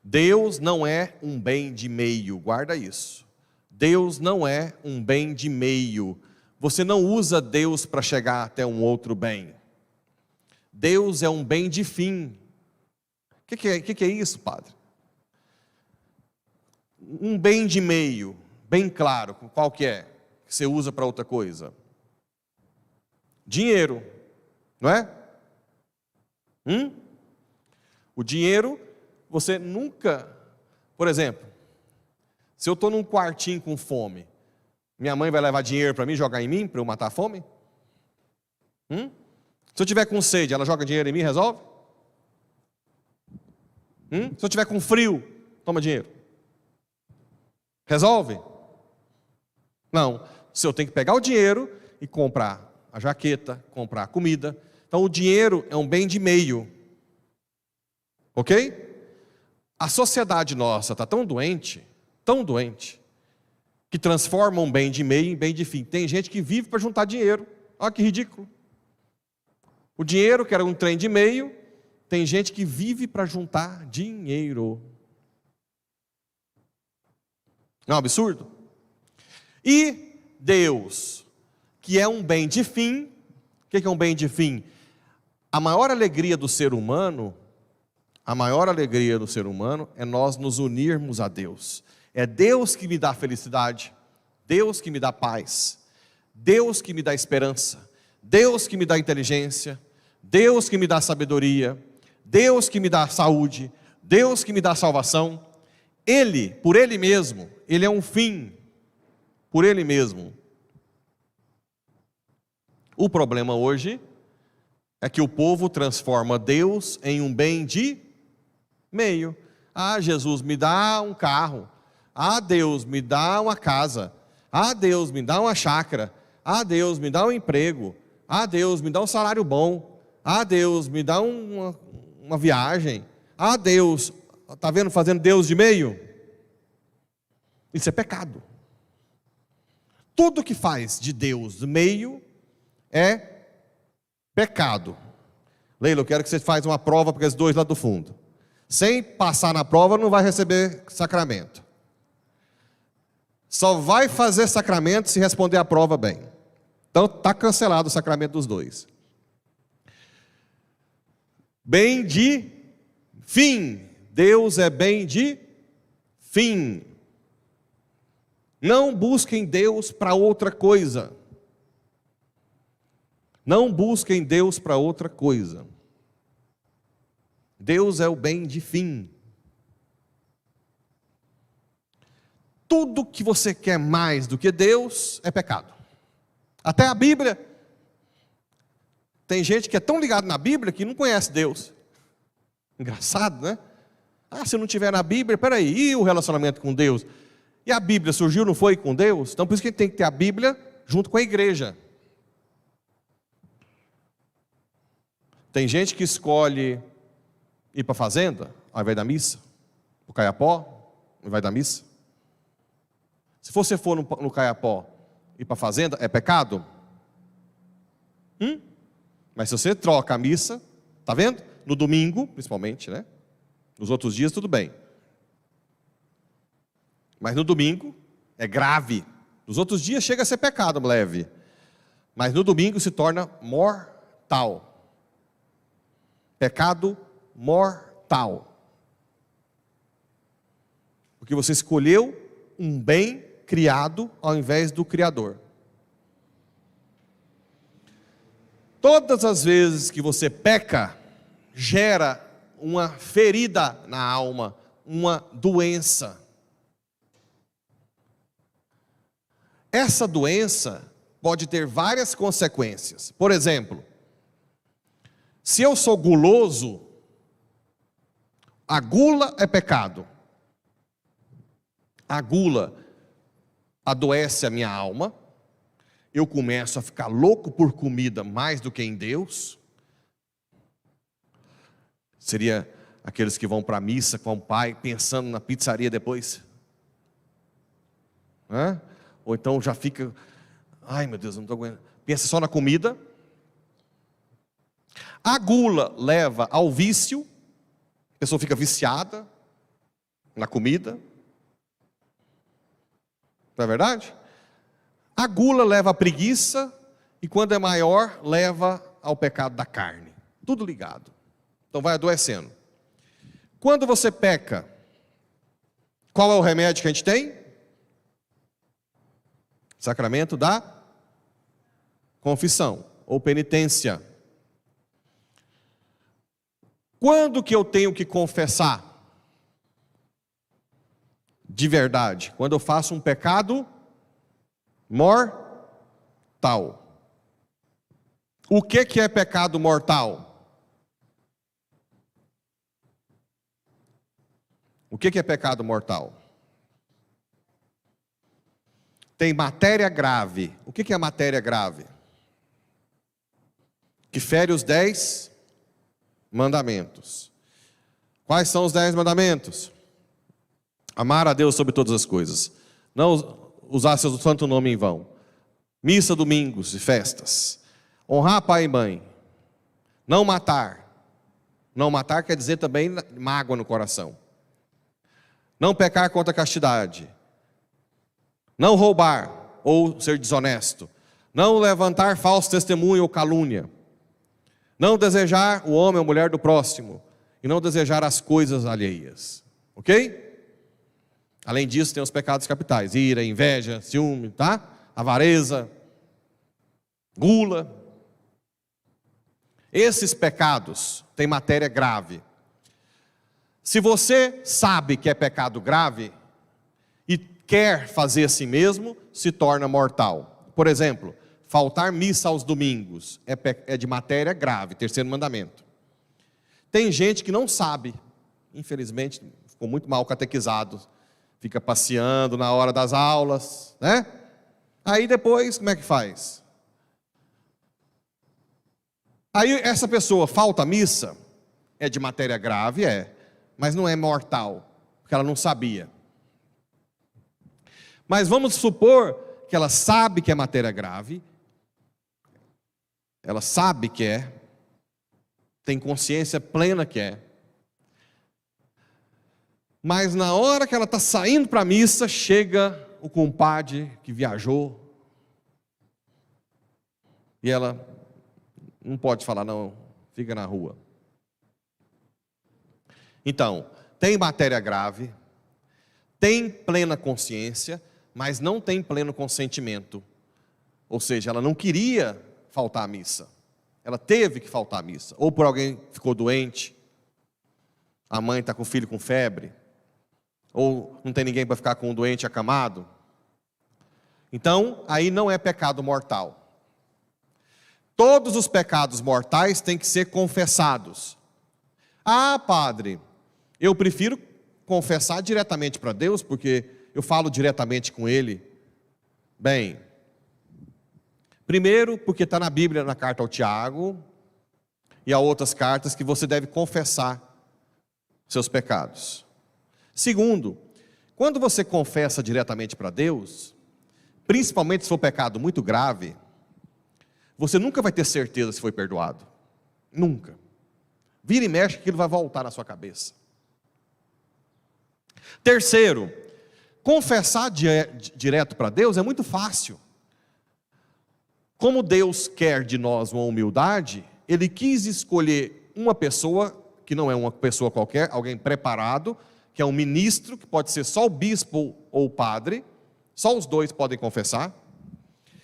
Deus não é um bem de meio, guarda isso. Deus não é um bem de meio. Você não usa Deus para chegar até um outro bem. Deus é um bem de fim. O que é isso, padre? Um bem de meio, bem claro, qual que é? Que você usa para outra coisa? Dinheiro, não é? O dinheiro, você nunca... Por exemplo, se eu estou num quartinho com fome, minha mãe vai levar dinheiro para mim, jogar em mim, para eu matar a fome? Se eu tiver com sede, ela joga dinheiro em mim, resolve? Se eu tiver com frio, toma dinheiro. Resolve? Não. Se eu tenho que pegar o dinheiro e comprar a jaqueta, comprar a comida. Então o dinheiro é um bem de meio. Ok? A sociedade nossa está tão doente, que transforma um bem de meio em bem de fim. Tem gente que vive para juntar dinheiro. Olha que ridículo. O dinheiro, que era um trem de meio, tem gente que vive para juntar dinheiro. Não é um absurdo? E Deus, que é um bem de fim. O que é um bem de fim? A maior alegria do ser humano, é nós nos unirmos a Deus. É Deus que me dá felicidade, Deus que me dá paz, Deus que me dá esperança, Deus que me dá inteligência, Deus que me dá sabedoria, Deus que me dá saúde, Deus que me dá salvação. Ele, por Ele mesmo, Ele é um fim, por Ele mesmo. O problema hoje é que o povo transforma Deus em um bem de meio. Ah, Jesus, me dá um carro. Ah, Deus, me dá uma casa. Ah, Deus, me dá uma chácara. Ah, Deus, me dá um emprego. Ah, Deus, me dá um salário bom. Ah, Deus, me dá uma viagem. Ah, Deus, está vendo, fazendo Deus de meio? Isso é pecado. Tudo que faz de Deus de meio é pecado. Leila, eu quero que você faça uma prova para aqueles dois lá do fundo. Sem passar na prova, não vai receber sacramento. Só vai fazer sacramento se responder a prova bem. Então está cancelado o sacramento dos dois. Bem de fim. Deus é bem de fim. Não busquem Deus para outra coisa. Não busquem Deus para outra coisa. Deus é o bem de fim. Tudo que você quer mais do que Deus é pecado. Até a Bíblia. Tem gente que é tão ligado na Bíblia que não conhece Deus. Engraçado, né? Ah, se não tiver na Bíblia, peraí, e o relacionamento com Deus? E a Bíblia surgiu, não foi com Deus? Então por isso que tem que ter a Bíblia junto com a igreja. Tem gente que escolhe ir para a fazenda, ao invés da missa, para o Caiapó, ao invés da missa. Se você for no Caiapó e ir para a fazenda, é pecado? Mas se você troca a missa, tá vendo? No domingo, principalmente, né? Nos outros dias, tudo bem. Mas no domingo, é grave. Nos outros dias chega a ser pecado leve. Mas no domingo se torna mortal. Pecado mortal. Porque você escolheu um bem criado ao invés do Criador. Todas as vezes que você peca, gera uma ferida na alma, uma doença. Essa doença pode ter várias consequências. Por exemplo, se eu sou guloso, a gula é pecado. A gula adoece a minha alma. Eu começo a ficar louco por comida mais do que em Deus. Seria aqueles que vão para a missa com o pai, pensando na pizzaria depois. Ou então já fica, ai meu Deus, não estou aguentando. Pensa só na comida. A gula leva ao vício. A pessoa fica viciada na comida. Não é verdade? A gula leva à preguiça, e quando é maior, leva ao pecado da carne. Tudo ligado. Então vai adoecendo. Quando você peca, qual é o remédio que a gente tem? Sacramento da confissão, ou penitência. Quando que eu tenho que confessar? De verdade. Quando eu faço um pecado mortal. O que é pecado mortal? O que é pecado mortal? Tem matéria grave. O que é matéria grave? Que fere os 10 mandamentos. Quais são os 10 mandamentos? Amar a Deus sobre todas as coisas. Não usar seu santo nome em vão. Missa, domingos e festas. Honrar pai e mãe. Não matar. Não matar quer dizer também mágoa no coração. Não pecar contra a castidade. Não roubar ou ser desonesto. Não levantar falso testemunho ou calúnia. Não desejar o homem ou mulher do próximo. E não desejar as coisas alheias. Ok? Além disso, tem os pecados capitais: ira, inveja, ciúme, tá? Avareza, gula. Esses pecados têm matéria grave. Se você sabe que é pecado grave e quer fazer assim mesmo, se torna mortal. Por exemplo, faltar missa aos domingos é de matéria grave, terceiro mandamento. Tem gente que não sabe, infelizmente, ficou muito mal catequizado. Fica passeando na hora das aulas, né? Aí depois, como é que faz? Aí essa pessoa falta a missa, é de matéria grave, mas não é mortal, porque ela não sabia. Mas vamos supor que ela sabe que é matéria grave, ela sabe que tem consciência plena que mas na hora que ela está saindo para a missa, chega o compadre que viajou, e ela não pode falar não, fica na rua. Então, tem matéria grave, tem plena consciência, mas não tem pleno consentimento. Ou seja, ela não queria faltar à missa, ela teve que faltar à missa, ou por alguém ficou doente, a mãe está com o filho com febre, ou não tem ninguém para ficar com um doente acamado. Então, aí não é pecado mortal. Todos os pecados mortais têm que ser confessados. Ah, padre, eu prefiro confessar diretamente para Deus, porque eu falo diretamente com Ele. Bem, Primeiro, porque está na Bíblia, na carta ao Tiago, e há outras cartas que você deve confessar seus pecados. Segundo, quando você confessa diretamente para Deus, principalmente se for pecado muito grave, você nunca vai ter certeza se foi perdoado. Nunca. Vira e mexe, aquilo vai voltar na sua cabeça. Terceiro, confessar direto para Deus é muito fácil. Como Deus quer de nós uma humildade, Ele quis escolher uma pessoa, que não é uma pessoa qualquer, alguém preparado, que é um ministro, que pode ser só o bispo ou o padre, só os dois podem confessar,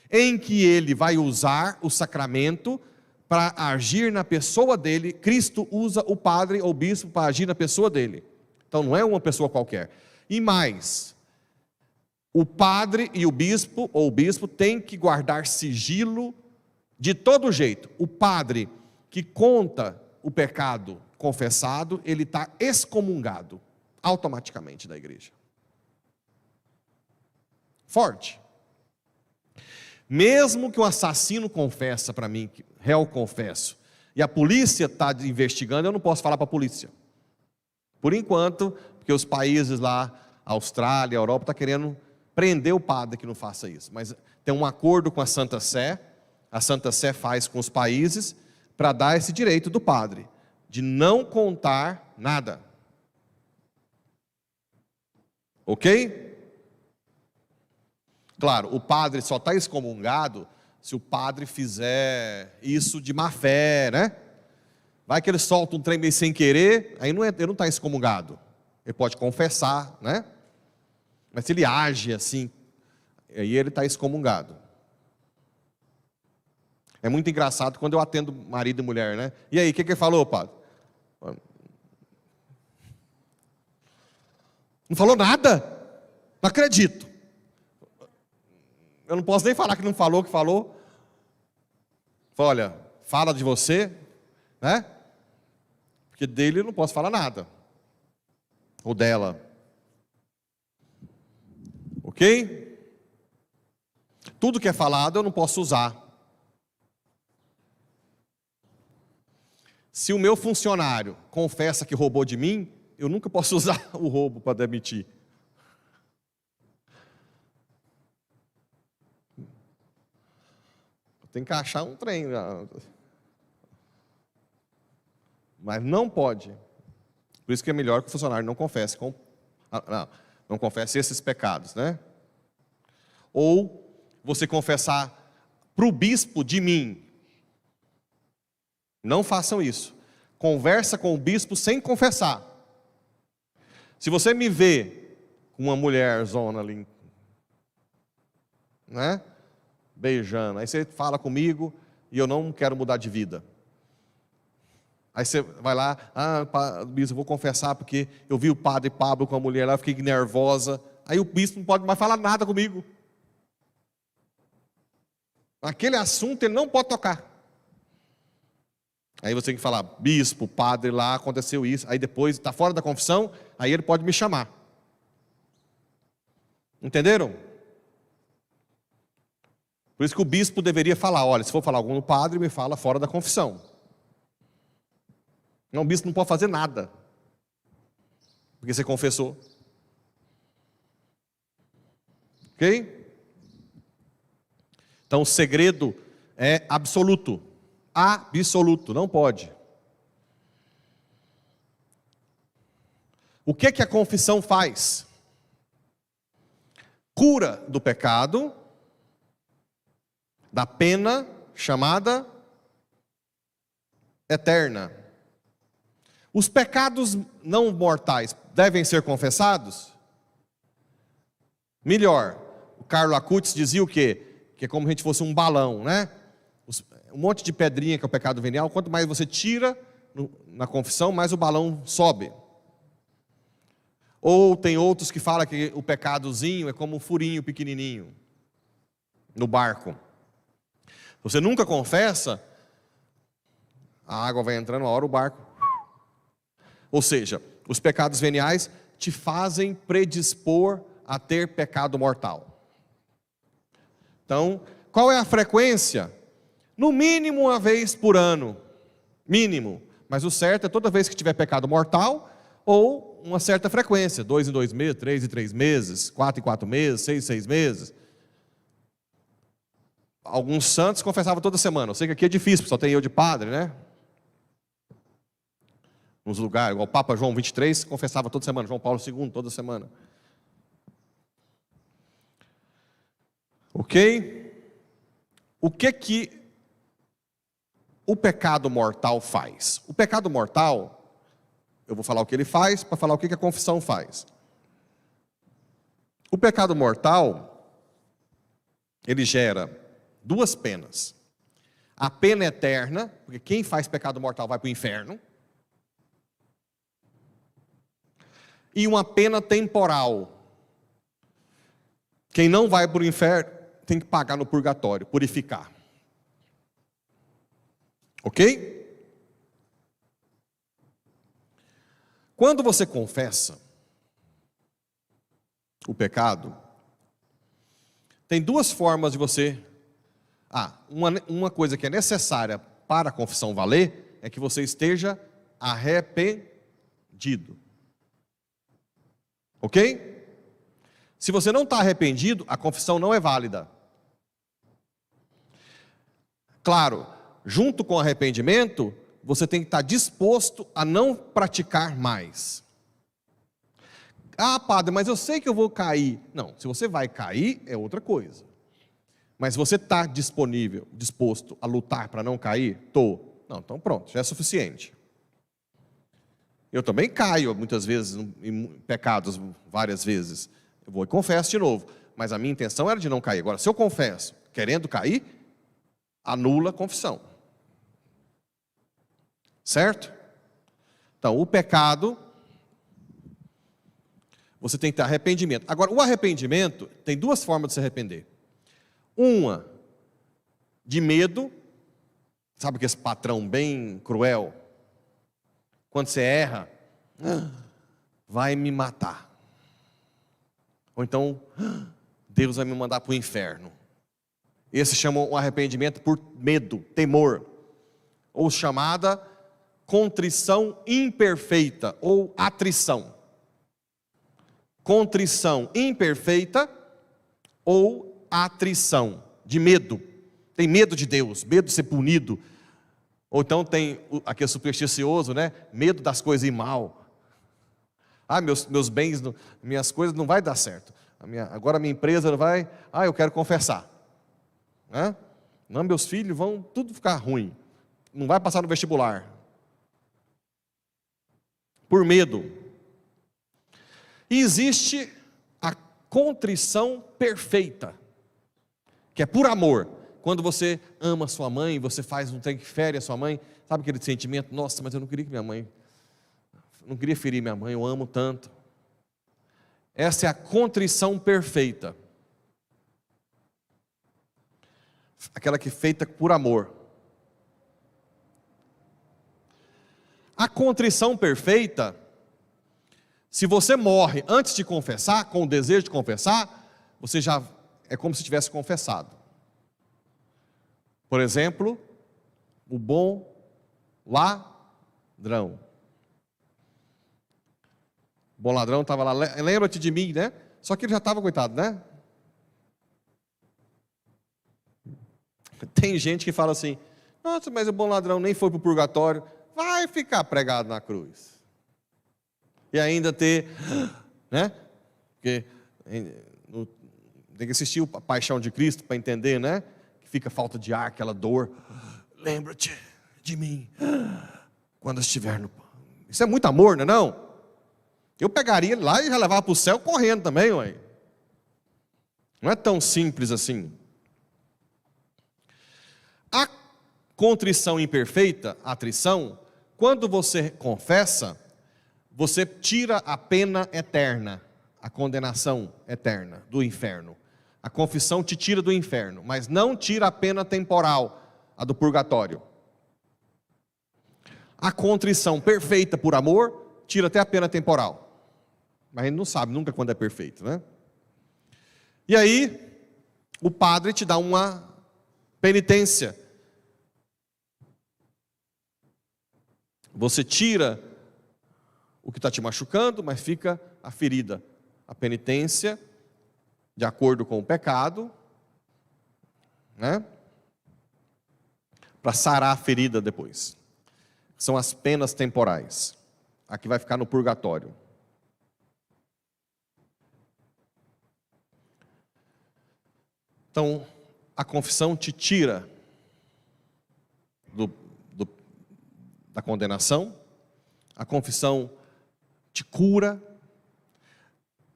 em que ele vai usar o sacramento para agir na pessoa dele. Cristo usa o padre ou o bispo para agir na pessoa dele. Então não é uma pessoa qualquer. E mais, o padre e o bispo, ou o bispo, tem que guardar sigilo de todo jeito. O padre que conta o pecado confessado, ele está excomungado automaticamente da igreja. Forte. Mesmo que o assassino confessa para mim, réu confesso, e a polícia está investigando, eu não posso falar para a polícia. Por enquanto, porque os países lá, Austrália, Europa, estão querendo prender o padre que não faça isso. Mas tem um acordo com a Santa Sé faz com os países para dar esse direito do padre, de não contar nada. Ok? Claro, o padre só está excomungado se o padre fizer isso de má fé, né? Vai que ele solta um trem meio sem querer, aí ele não está excomungado. Ele pode confessar, né? Mas se ele age assim, aí ele está excomungado. É muito engraçado quando eu atendo marido e mulher, né? E aí, o que ele falou, padre? Não falou nada? Não acredito. Eu não posso nem falar que não falou, que falou. Olha, fala de você, né? Porque dele eu não posso falar nada. Ou dela. Ok? Tudo que é falado eu não posso usar. Se o meu funcionário confessa que roubou de mim, eu nunca posso usar o roubo para demitir. Tem que achar um trem. Mas não pode. Por isso que é melhor que o funcionário não confesse não confesse esses pecados, né? Ou você confessar para o bispo de mim. Não façam isso. Conversa com o bispo sem confessar. Se você me vê com uma mulher zona ali, né? Beijando, aí você fala comigo e eu não quero mudar de vida. Aí você vai lá, bispo, eu vou confessar porque eu vi o padre Pablo com a mulher lá, eu fiquei nervosa. Aí o bispo não pode mais falar nada comigo. Aquele assunto ele não pode tocar. Aí você tem que falar, bispo, padre lá, aconteceu isso. Aí depois, está fora da confissão, aí ele pode me chamar. Entenderam? Por isso que o bispo deveria falar, olha, se for falar algum padre, me fala fora da confissão. Não, o bispo não pode fazer nada. Porque você confessou. Ok? Então o segredo é absoluto. Absoluto, não pode. O que a confissão faz? Cura do pecado, da pena chamada eterna. Os pecados não mortais devem ser confessados? Melhor, o Carlo Acutis dizia o quê? Que é como se a gente fosse um balão, né? Um monte de pedrinha que é o pecado venial, quanto mais você tira na confissão, mais o balão sobe. Ou tem outros que falam que o pecadozinho é como um furinho pequenininho no barco. Você nunca confessa, a água vai entrando, uma hora o barco. Ou seja, os pecados veniais te fazem predispor a ter pecado mortal. Então, qual é a frequência? No mínimo uma vez por ano. Mínimo. Mas o certo é toda vez que tiver pecado mortal, ou uma certa frequência, 2 em 2 meses, 3 em 3 meses, 4 em 4 meses, 6 em 6 meses. Alguns santos confessavam toda semana. Eu sei que aqui é difícil, só tem eu de padre, né? Nos lugares, igual o Papa João 23 confessava toda semana, João Paulo II toda semana. Ok? O que o pecado mortal faz? O pecado mortal, eu vou falar o que ele faz para falar o que a confissão faz. O pecado mortal, ele gera 2 penas. A pena eterna, porque quem faz pecado mortal vai para o inferno. E uma pena temporal. Quem não vai para o inferno tem que pagar no purgatório, purificar. Ok? Quando você confessa o pecado, tem 2 formas de você... uma coisa que é necessária para a confissão valer é que você esteja arrependido. Ok? Se você não está arrependido, a confissão não é válida. Claro, junto com o arrependimento, você tem que estar disposto a não praticar mais. Padre, mas eu sei que eu vou cair. Não, se você vai cair, é outra coisa. Mas você está disposto a lutar para não cair? Estou. Não, então pronto, já é suficiente. Eu também caio muitas vezes em pecados, várias vezes. Eu vou e confesso de novo. Mas a minha intenção era de não cair. Agora, se eu confesso querendo cair, anula a confissão. Certo? Então, o pecado, você tem que ter arrependimento. Agora, o arrependimento, tem 2 formas de se arrepender. Uma, de medo. Sabe que esse patrão bem cruel? Quando você erra, vai me matar. Ou então, Deus vai me mandar para o inferno. Esse chama um arrependimento por medo, temor. Ou chamada contrição imperfeita, ou atrição. Contrição imperfeita, ou atrição, de medo. Tem medo de Deus, medo de ser punido. Ou então tem aquele supersticioso, né? Medo das coisas ir mal. Meus bens, minhas coisas não vai dar certo. Agora a minha empresa não vai. Eu quero confessar. Não, meus filhos vão tudo ficar ruim. Não vai passar no vestibular. Por medo. E existe a contrição perfeita, que é por amor. Quando você ama sua mãe, você faz um trem que fere a sua mãe, sabe aquele sentimento? Nossa, mas eu não queria que não queria ferir minha mãe, eu amo tanto. Essa é a contrição perfeita. Aquela que é feita por amor. A contrição perfeita, se você morre antes de confessar, com o desejo de confessar, você já é como se tivesse confessado. Por exemplo, o bom ladrão. O bom ladrão estava lá, lembra-te de mim, né? Só que ele já estava, coitado, né? Tem gente que fala assim, nossa, mas o bom ladrão nem foi para o purgatório, vai ficar pregado na cruz. E ainda ter, né? Porque tem que assistir a Paixão de Cristo para entender, né? Fica falta de ar, aquela dor. Lembra-te de mim quando estiver no... Isso é muito amor, não é não? Eu pegaria ele lá e já levava para o céu correndo também, ué. Não é tão simples assim. A contrição imperfeita, a atrição, quando você confessa, você tira a pena eterna, a condenação eterna do inferno. A confissão te tira do inferno, mas não tira a pena temporal, a do purgatório. A contrição perfeita por amor, tira até a pena temporal. Mas a gente não sabe nunca quando é perfeito, né? E aí, o padre te dá uma Penitência. Você tira o que está te machucando, mas fica a ferida. A penitência, de acordo com o pecado, né? Para sarar a ferida depois. São as penas temporais. Aqui vai ficar no purgatório. Então, a confissão te tira da condenação. A confissão te cura.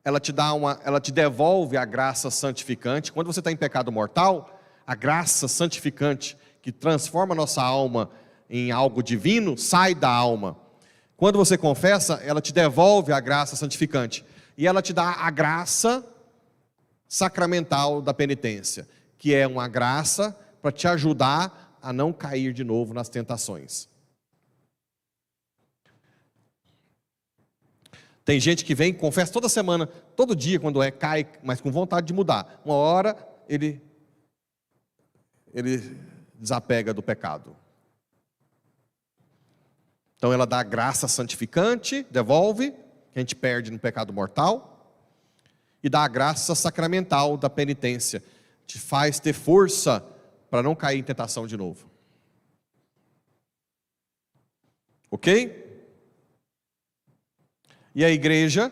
Ela te devolve a graça santificante. Quando você está em pecado mortal, a graça santificante que transforma a nossa alma em algo divino, sai da alma. Quando você confessa, ela te devolve a graça santificante. E ela te dá a graça sacramental da penitência, que é uma graça para te ajudar a não cair de novo nas tentações. Tem gente que vem, confessa toda semana, todo dia quando cai, mas com vontade de mudar. Uma hora ele desapega do pecado. Então ela dá a graça santificante, devolve, que a gente perde no pecado mortal, e dá a graça sacramental da penitência, te faz ter força para não cair em tentação de novo. Ok? E a igreja,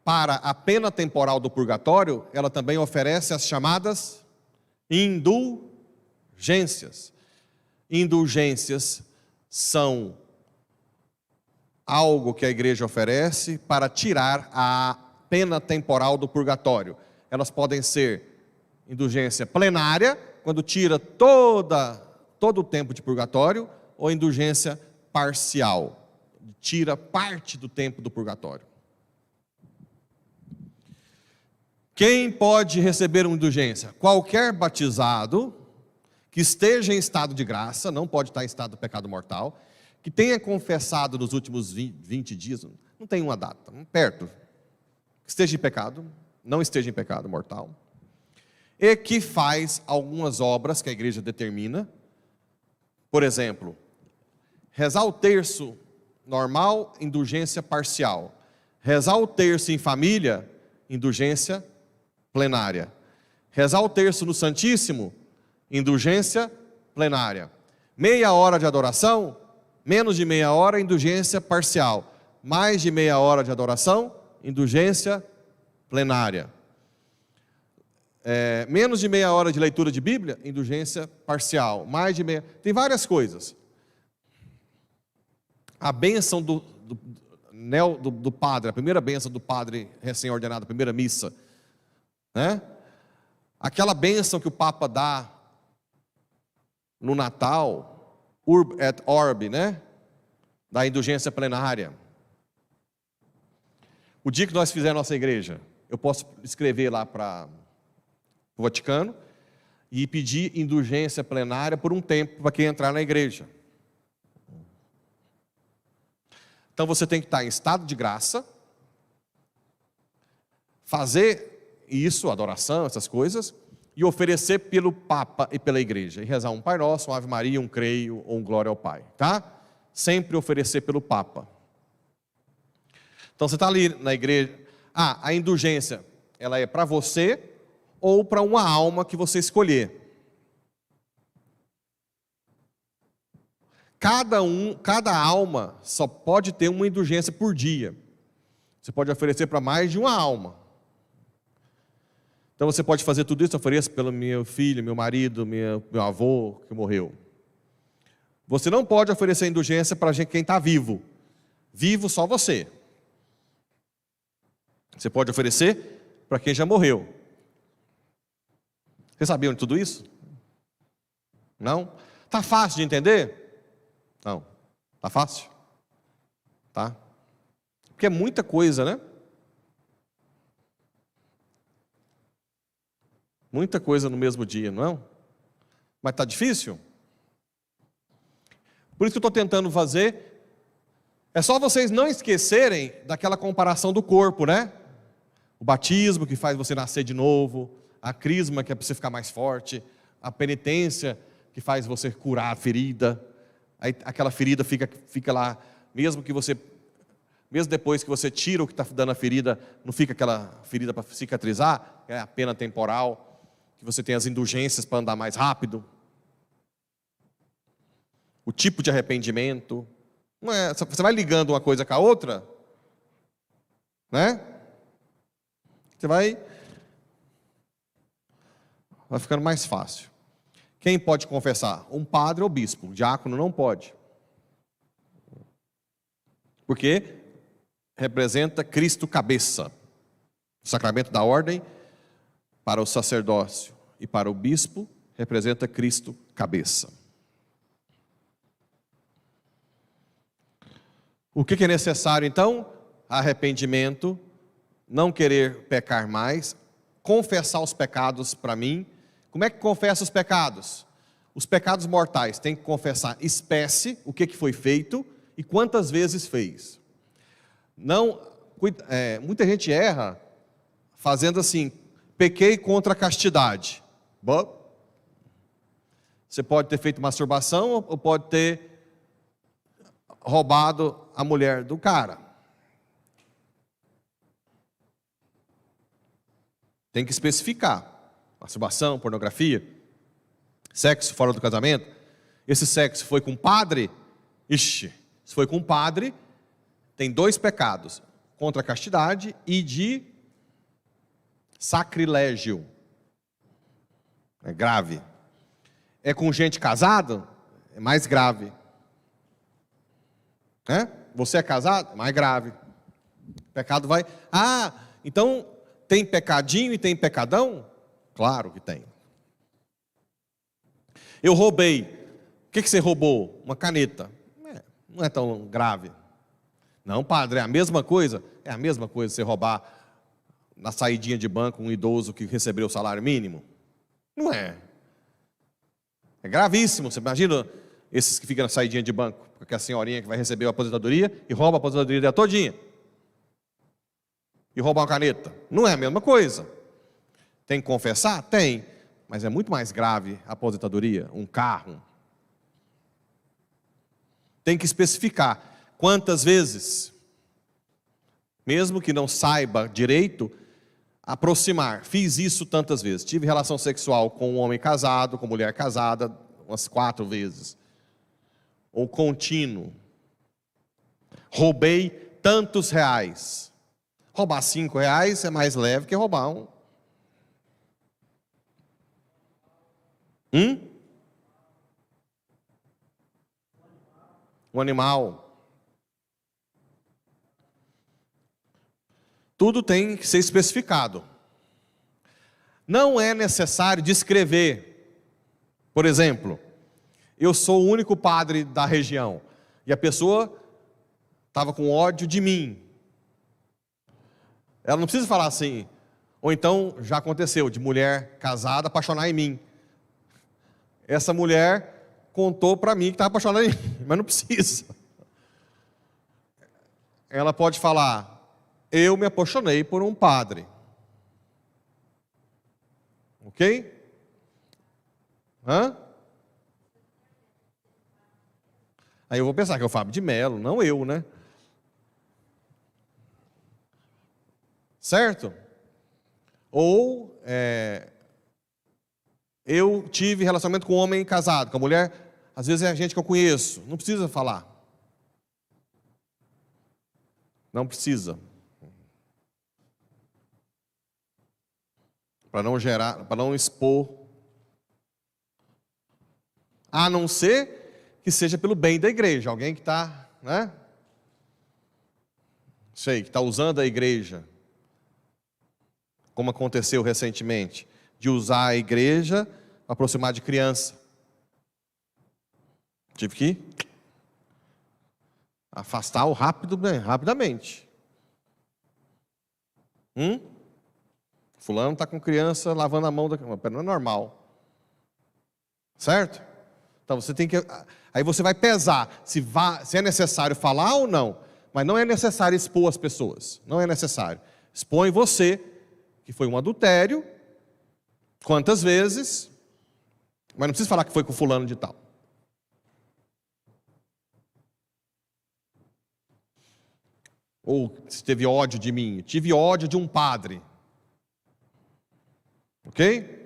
para a pena temporal do purgatório, ela também oferece as chamadas indulgências. Indulgências são algo que a igreja oferece para tirar a pena temporal do purgatório. Elas podem ser indulgência plenária, quando tira todo o tempo de purgatório, ou indulgência parcial, tira parte do tempo do purgatório. Quem pode receber uma indulgência? Qualquer batizado que esteja em estado de graça, não pode estar em estado de pecado mortal, que tenha confessado nos últimos 20 dias, não tem uma data, perto, que esteja em pecado, não esteja em pecado mortal, e que faz algumas obras que a igreja determina. Por exemplo, rezar o terço normal, indulgência parcial. Rezar o terço em família, indulgência plenária. Rezar o terço no Santíssimo, indulgência plenária. Meia hora de adoração, menos de meia hora, indulgência parcial. Mais de meia hora de adoração, indulgência plenária. Menos de meia hora de leitura de Bíblia, indulgência parcial. Mais de meia... Tem várias coisas. A bênção do padre, a primeira bênção do padre recém-ordenado, a primeira missa, né? Aquela bênção que o Papa dá no Natal, Urb et Orbi, né? Da indulgência plenária. O dia que nós fizermos nossa igreja, eu posso escrever lá para o Vaticano e pedir indulgência plenária por um tempo para quem entrar na igreja. Então você tem que estar em estado de graça, fazer isso, adoração, essas coisas, e oferecer pelo Papa e pela igreja. E rezar um Pai Nosso, um Ave Maria, um Creio ou um Glória ao Pai. Tá? Sempre oferecer pelo Papa. Então você está ali na igreja. A indulgência, ela é para você ou para uma alma que você escolher. Cada alma só pode ter uma indulgência por dia. Você pode oferecer para mais de uma alma. Então você pode fazer tudo isso, ofereço pelo meu filho, meu marido, meu avô que morreu. Você não pode oferecer indulgência para quem está vivo. Vivo só você. Você pode oferecer para quem já morreu. Vocês sabiam de tudo isso? Não? Está fácil de entender? Não. Está fácil? Tá? Porque é muita coisa, né? Muita coisa no mesmo dia, não é? Mas está difícil? Por isso que eu estou tentando fazer. É só vocês não esquecerem daquela comparação do corpo, né? O batismo que faz você nascer de novo, a crisma que é para você ficar mais forte, a penitência que faz você curar a ferida. Aí aquela ferida fica lá, mesmo depois que você tira o que está dando a ferida, não fica aquela ferida para cicatrizar, é a pena temporal, que você tem as indulgências para andar mais rápido. O tipo de arrependimento. Não é, você vai ligando uma coisa com a outra, né? Você vai ficando mais fácil. Quem pode confessar? Um padre ou bispo. O diácono não pode. Porque representa Cristo cabeça. O sacramento da ordem, para o sacerdócio e para o bispo, representa Cristo cabeça. O que é necessário então? Arrependimento, não querer pecar mais, confessar os pecados para mim. Como é que confessa os pecados? Os pecados mortais tem que confessar espécie, o que foi feito e quantas vezes fez. Muita gente erra fazendo assim: pequei contra a castidade. Bom, você pode ter feito masturbação ou pode ter roubado a mulher do cara. Tem que especificar. Masturbação, pornografia, sexo fora do casamento. Esse sexo foi com padre? Ixi, se foi com padre, tem 2 pecados: contra a castidade e de sacrilégio. É grave. É com gente casada? É mais grave. Você é casado? Mais grave. O pecado vai... então tem pecadinho e tem pecadão? Claro que tem. Eu roubei. O que você roubou? Uma caneta. Não é tão grave. Não, padre, é a mesma coisa? É a mesma coisa você roubar na saidinha de banco um idoso que recebeu o salário mínimo? Não é. É gravíssimo. Você imagina esses que ficam na saidinha de banco, porque a senhorinha que vai receber a aposentadoria e rouba a aposentadoria dela todinha. E rouba uma caneta. Não é a mesma coisa. Tem que confessar? Tem. Mas é muito mais grave a aposentadoria, um carro. Tem que especificar quantas vezes, mesmo que não saiba direito, aproximar. Fiz isso tantas vezes. Tive relação sexual com um homem casado, com mulher casada, umas 4 vezes. Ou contínuo. Roubei tantos reais. Roubar 5 reais é mais leve que roubar um. Um animal. Tudo tem que ser especificado. Não é necessário descrever. Por exemplo, eu sou o único padre da região e a pessoa estava com ódio de mim. Ela não precisa falar assim. Ou então, já aconteceu, de mulher casada apaixonar em mim. Essa mulher contou para mim que estava apaixonada em mim, mas não precisa. Ela pode falar: eu me apaixonei por um padre. Ok? Aí eu vou pensar que é o Fábio de Mello, não eu, né? Certo? Ou eu tive relacionamento com um homem casado, com a mulher, às vezes é a gente que eu conheço, não precisa falar. Não precisa. Para não gerar, para não expor. A não ser que seja pelo bem da igreja. Alguém que está, né? Que está usando a igreja. Como aconteceu recentemente. De usar a igreja para aproximar de criança. Tive que afastar o rapidamente. Fulano está com criança lavando a mão não é normal. Certo? Então você tem que... Aí você vai pesar se é necessário falar ou não. Mas não é necessário expor as pessoas. Não é necessário. Expõe você, que foi um adultério, quantas vezes, Mas não precisa falar que foi com fulano de tal. Ou se teve ódio de mim. Tive ódio de um padre. Ok?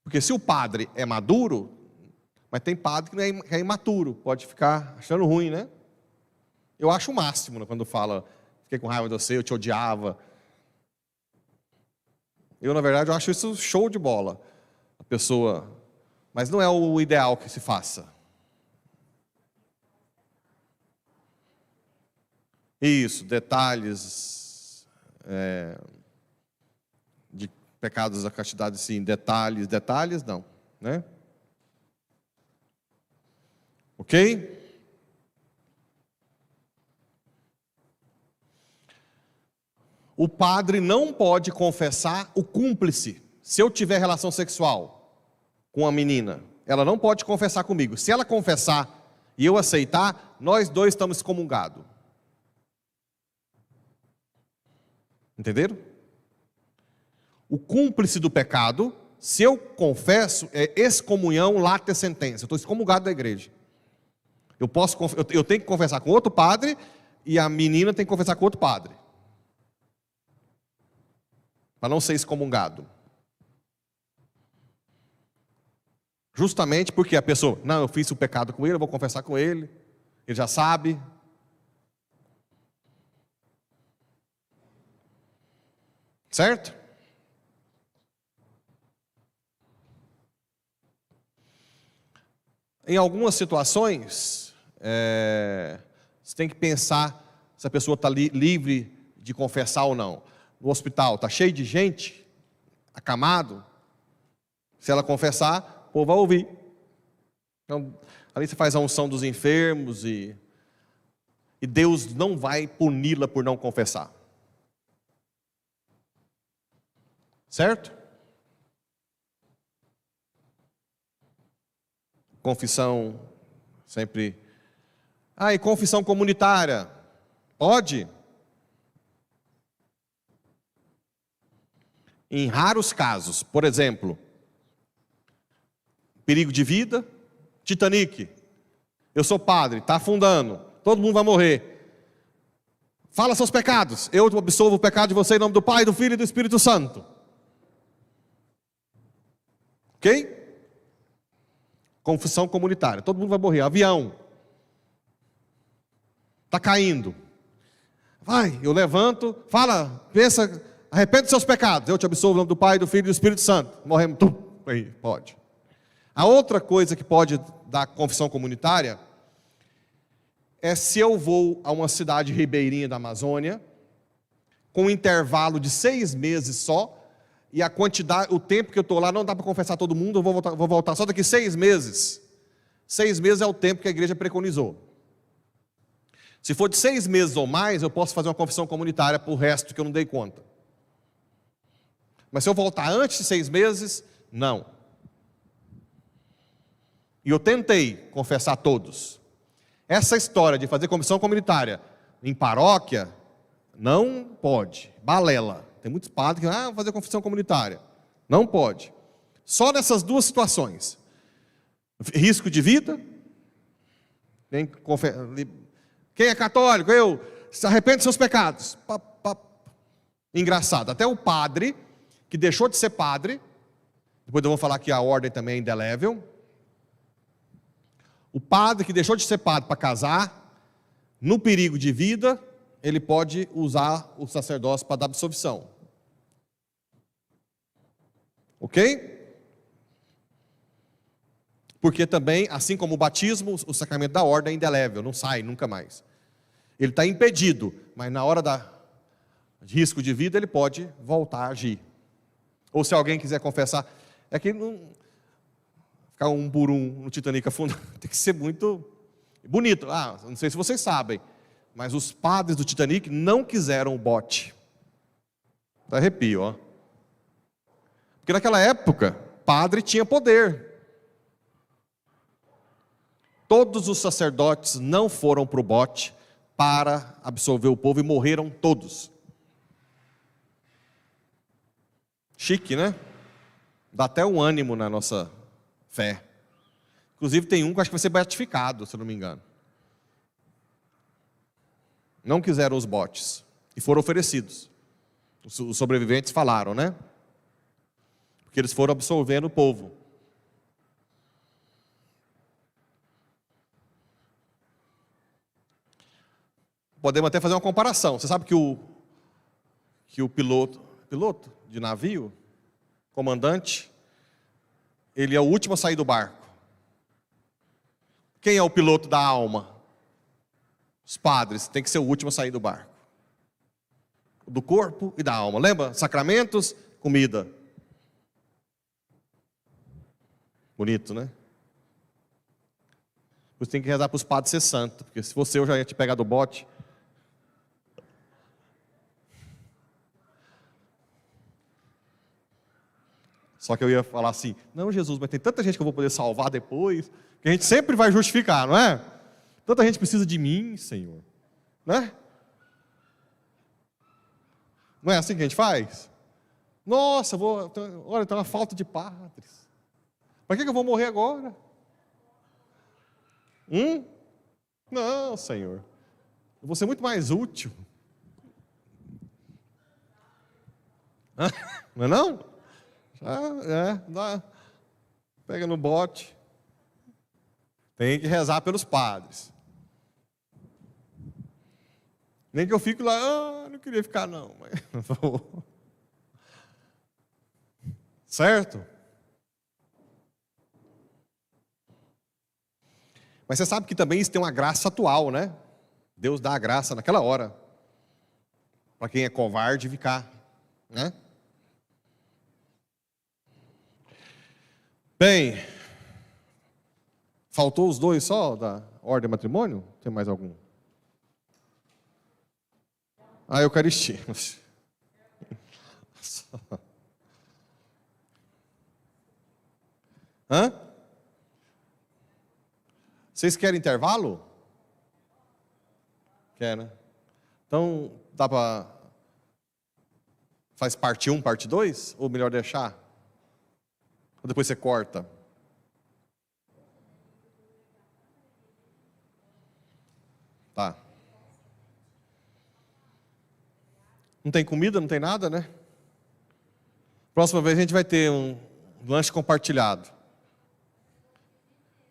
Porque se o padre é maduro, mas tem padre que é imaturo, pode ficar achando ruim, né? Eu acho o máximo, né, quando fala, fiquei com raiva de você, eu te odiava. Eu, na verdade, eu acho isso show de bola. A pessoa... Mas não é o ideal que se faça. Isso, detalhes de pecados da castidade, sim. Detalhes não, né? Ok? O padre não pode confessar o cúmplice. Se eu tiver relação sexual com a menina, ela não pode confessar comigo. Se ela confessar e eu aceitar, nós dois estamos excomungados. Entenderam? O cúmplice do pecado, se eu confesso, é excomunhão late sentença. Eu estou excomungado da igreja. Eu tenho que confessar com outro padre e a menina tem que confessar com outro padre. Para não ser excomungado. Justamente porque a pessoa, não, eu fiz o pecado com ele, eu vou confessar com ele, ele já sabe. Certo? Em algumas situações, você tem que pensar se a pessoa está livre de confessar ou não. No hospital, está cheio de gente, acamado. Se ela confessar, o povo vai ouvir. Então, ali você faz a unção dos enfermos e Deus não vai puni-la por não confessar. Certo? Confissão, sempre... e confissão comunitária? Pode? Em raros casos, por exemplo, perigo de vida, Titanic. Eu sou padre, está afundando, todo mundo vai morrer. Fala seus pecados, eu absolvo o pecado de você em nome do Pai, do Filho e do Espírito Santo. Ok? Confissão comunitária, todo mundo vai morrer. Avião está caindo. Vai, eu levanto, fala, pensa, arrepende dos seus pecados. Eu te absolvo em nome do Pai, do Filho e do Espírito Santo. Morremos, aí, pode. A outra coisa que pode dar confissão comunitária é se eu vou a uma cidade ribeirinha da Amazônia, com um intervalo de 6 meses só, e a quantidade, o tempo que eu estou lá, não dá para confessar todo mundo, eu vou voltar só daqui 6 meses. 6 meses é o tempo que a igreja preconizou. Se for de 6 meses ou mais, eu posso fazer uma confissão comunitária para o resto que eu não dei conta. Mas se eu voltar antes de 6 meses, não. E eu tentei confessar todos. Essa história de fazer confissão comunitária em paróquia, não pode. Balela. Tem muitos padres que vão fazer confissão comunitária. Não pode. Só nessas duas situações. Risco de vida. Quem é católico? Eu. Se arrepende dos seus pecados. Engraçado. Até o padre, que deixou de ser padre, depois eu vou falar que a ordem também é indelével. O padre que deixou de ser padre para casar, no perigo de vida, ele pode usar o sacerdócio para dar absolvição. Ok? Porque também, assim como o batismo, o sacramento da ordem é indelével, não sai nunca mais. Ele está impedido, mas na hora de risco de vida, ele pode voltar a agir. Ou se alguém quiser confessar, é que não... Ficar um por um no Titanic afundando, tem que ser muito bonito. Não sei se vocês sabem, mas os padres do Titanic não quiseram o bote. Dá arrepio, ó. Porque naquela época, padre tinha poder. Todos os sacerdotes não foram para o bote para absolver o povo e morreram todos. Chique, né? Dá até um ânimo na nossa fé. Inclusive tem um que acho que vai ser beatificado, se eu não me engano. Não quiseram os botes e foram oferecidos. Os sobreviventes falaram, né? Porque eles foram absolvendo o povo. Podemos até fazer uma comparação. Você sabe que o piloto de navio, comandante, ele é o último a sair do barco. Quem é o piloto da alma? Os padres, tem que ser o último a sair do barco. Do corpo e da alma. Lembra? Sacramentos, comida. Bonito, né? Você tem que rezar para os padres ser santo, porque se você eu já ia te pegar do bote. Só que eu ia falar assim, não, Jesus, mas tem tanta gente que eu vou poder salvar depois, que a gente sempre vai justificar, não é? Tanta gente precisa de mim, Senhor. Né? Não é assim que a gente faz? Nossa, olha, tem uma falta de padres. Para que eu vou morrer agora? Não, Senhor. Eu vou ser muito mais útil. Não é não? Pega no bote. Tem que rezar pelos padres. Nem que eu fique lá, não queria ficar não, mas vou. Certo? Mas você sabe que também isso tem uma graça atual, né? Deus dá a graça naquela hora. Para quem é covarde ficar, né? Bem, faltou os dois só da ordem matrimônio? Tem mais algum? A Eucaristia. Hã? Vocês querem intervalo? Quer, né? Então, dá para... Faz parte 1, parte 2? Ou melhor deixar? Ou depois você corta? Tá. Não tem comida, não tem nada, né? Próxima vez a gente vai ter um lanche compartilhado.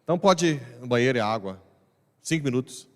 Então pode ir no banheiro e água. 5 minutos.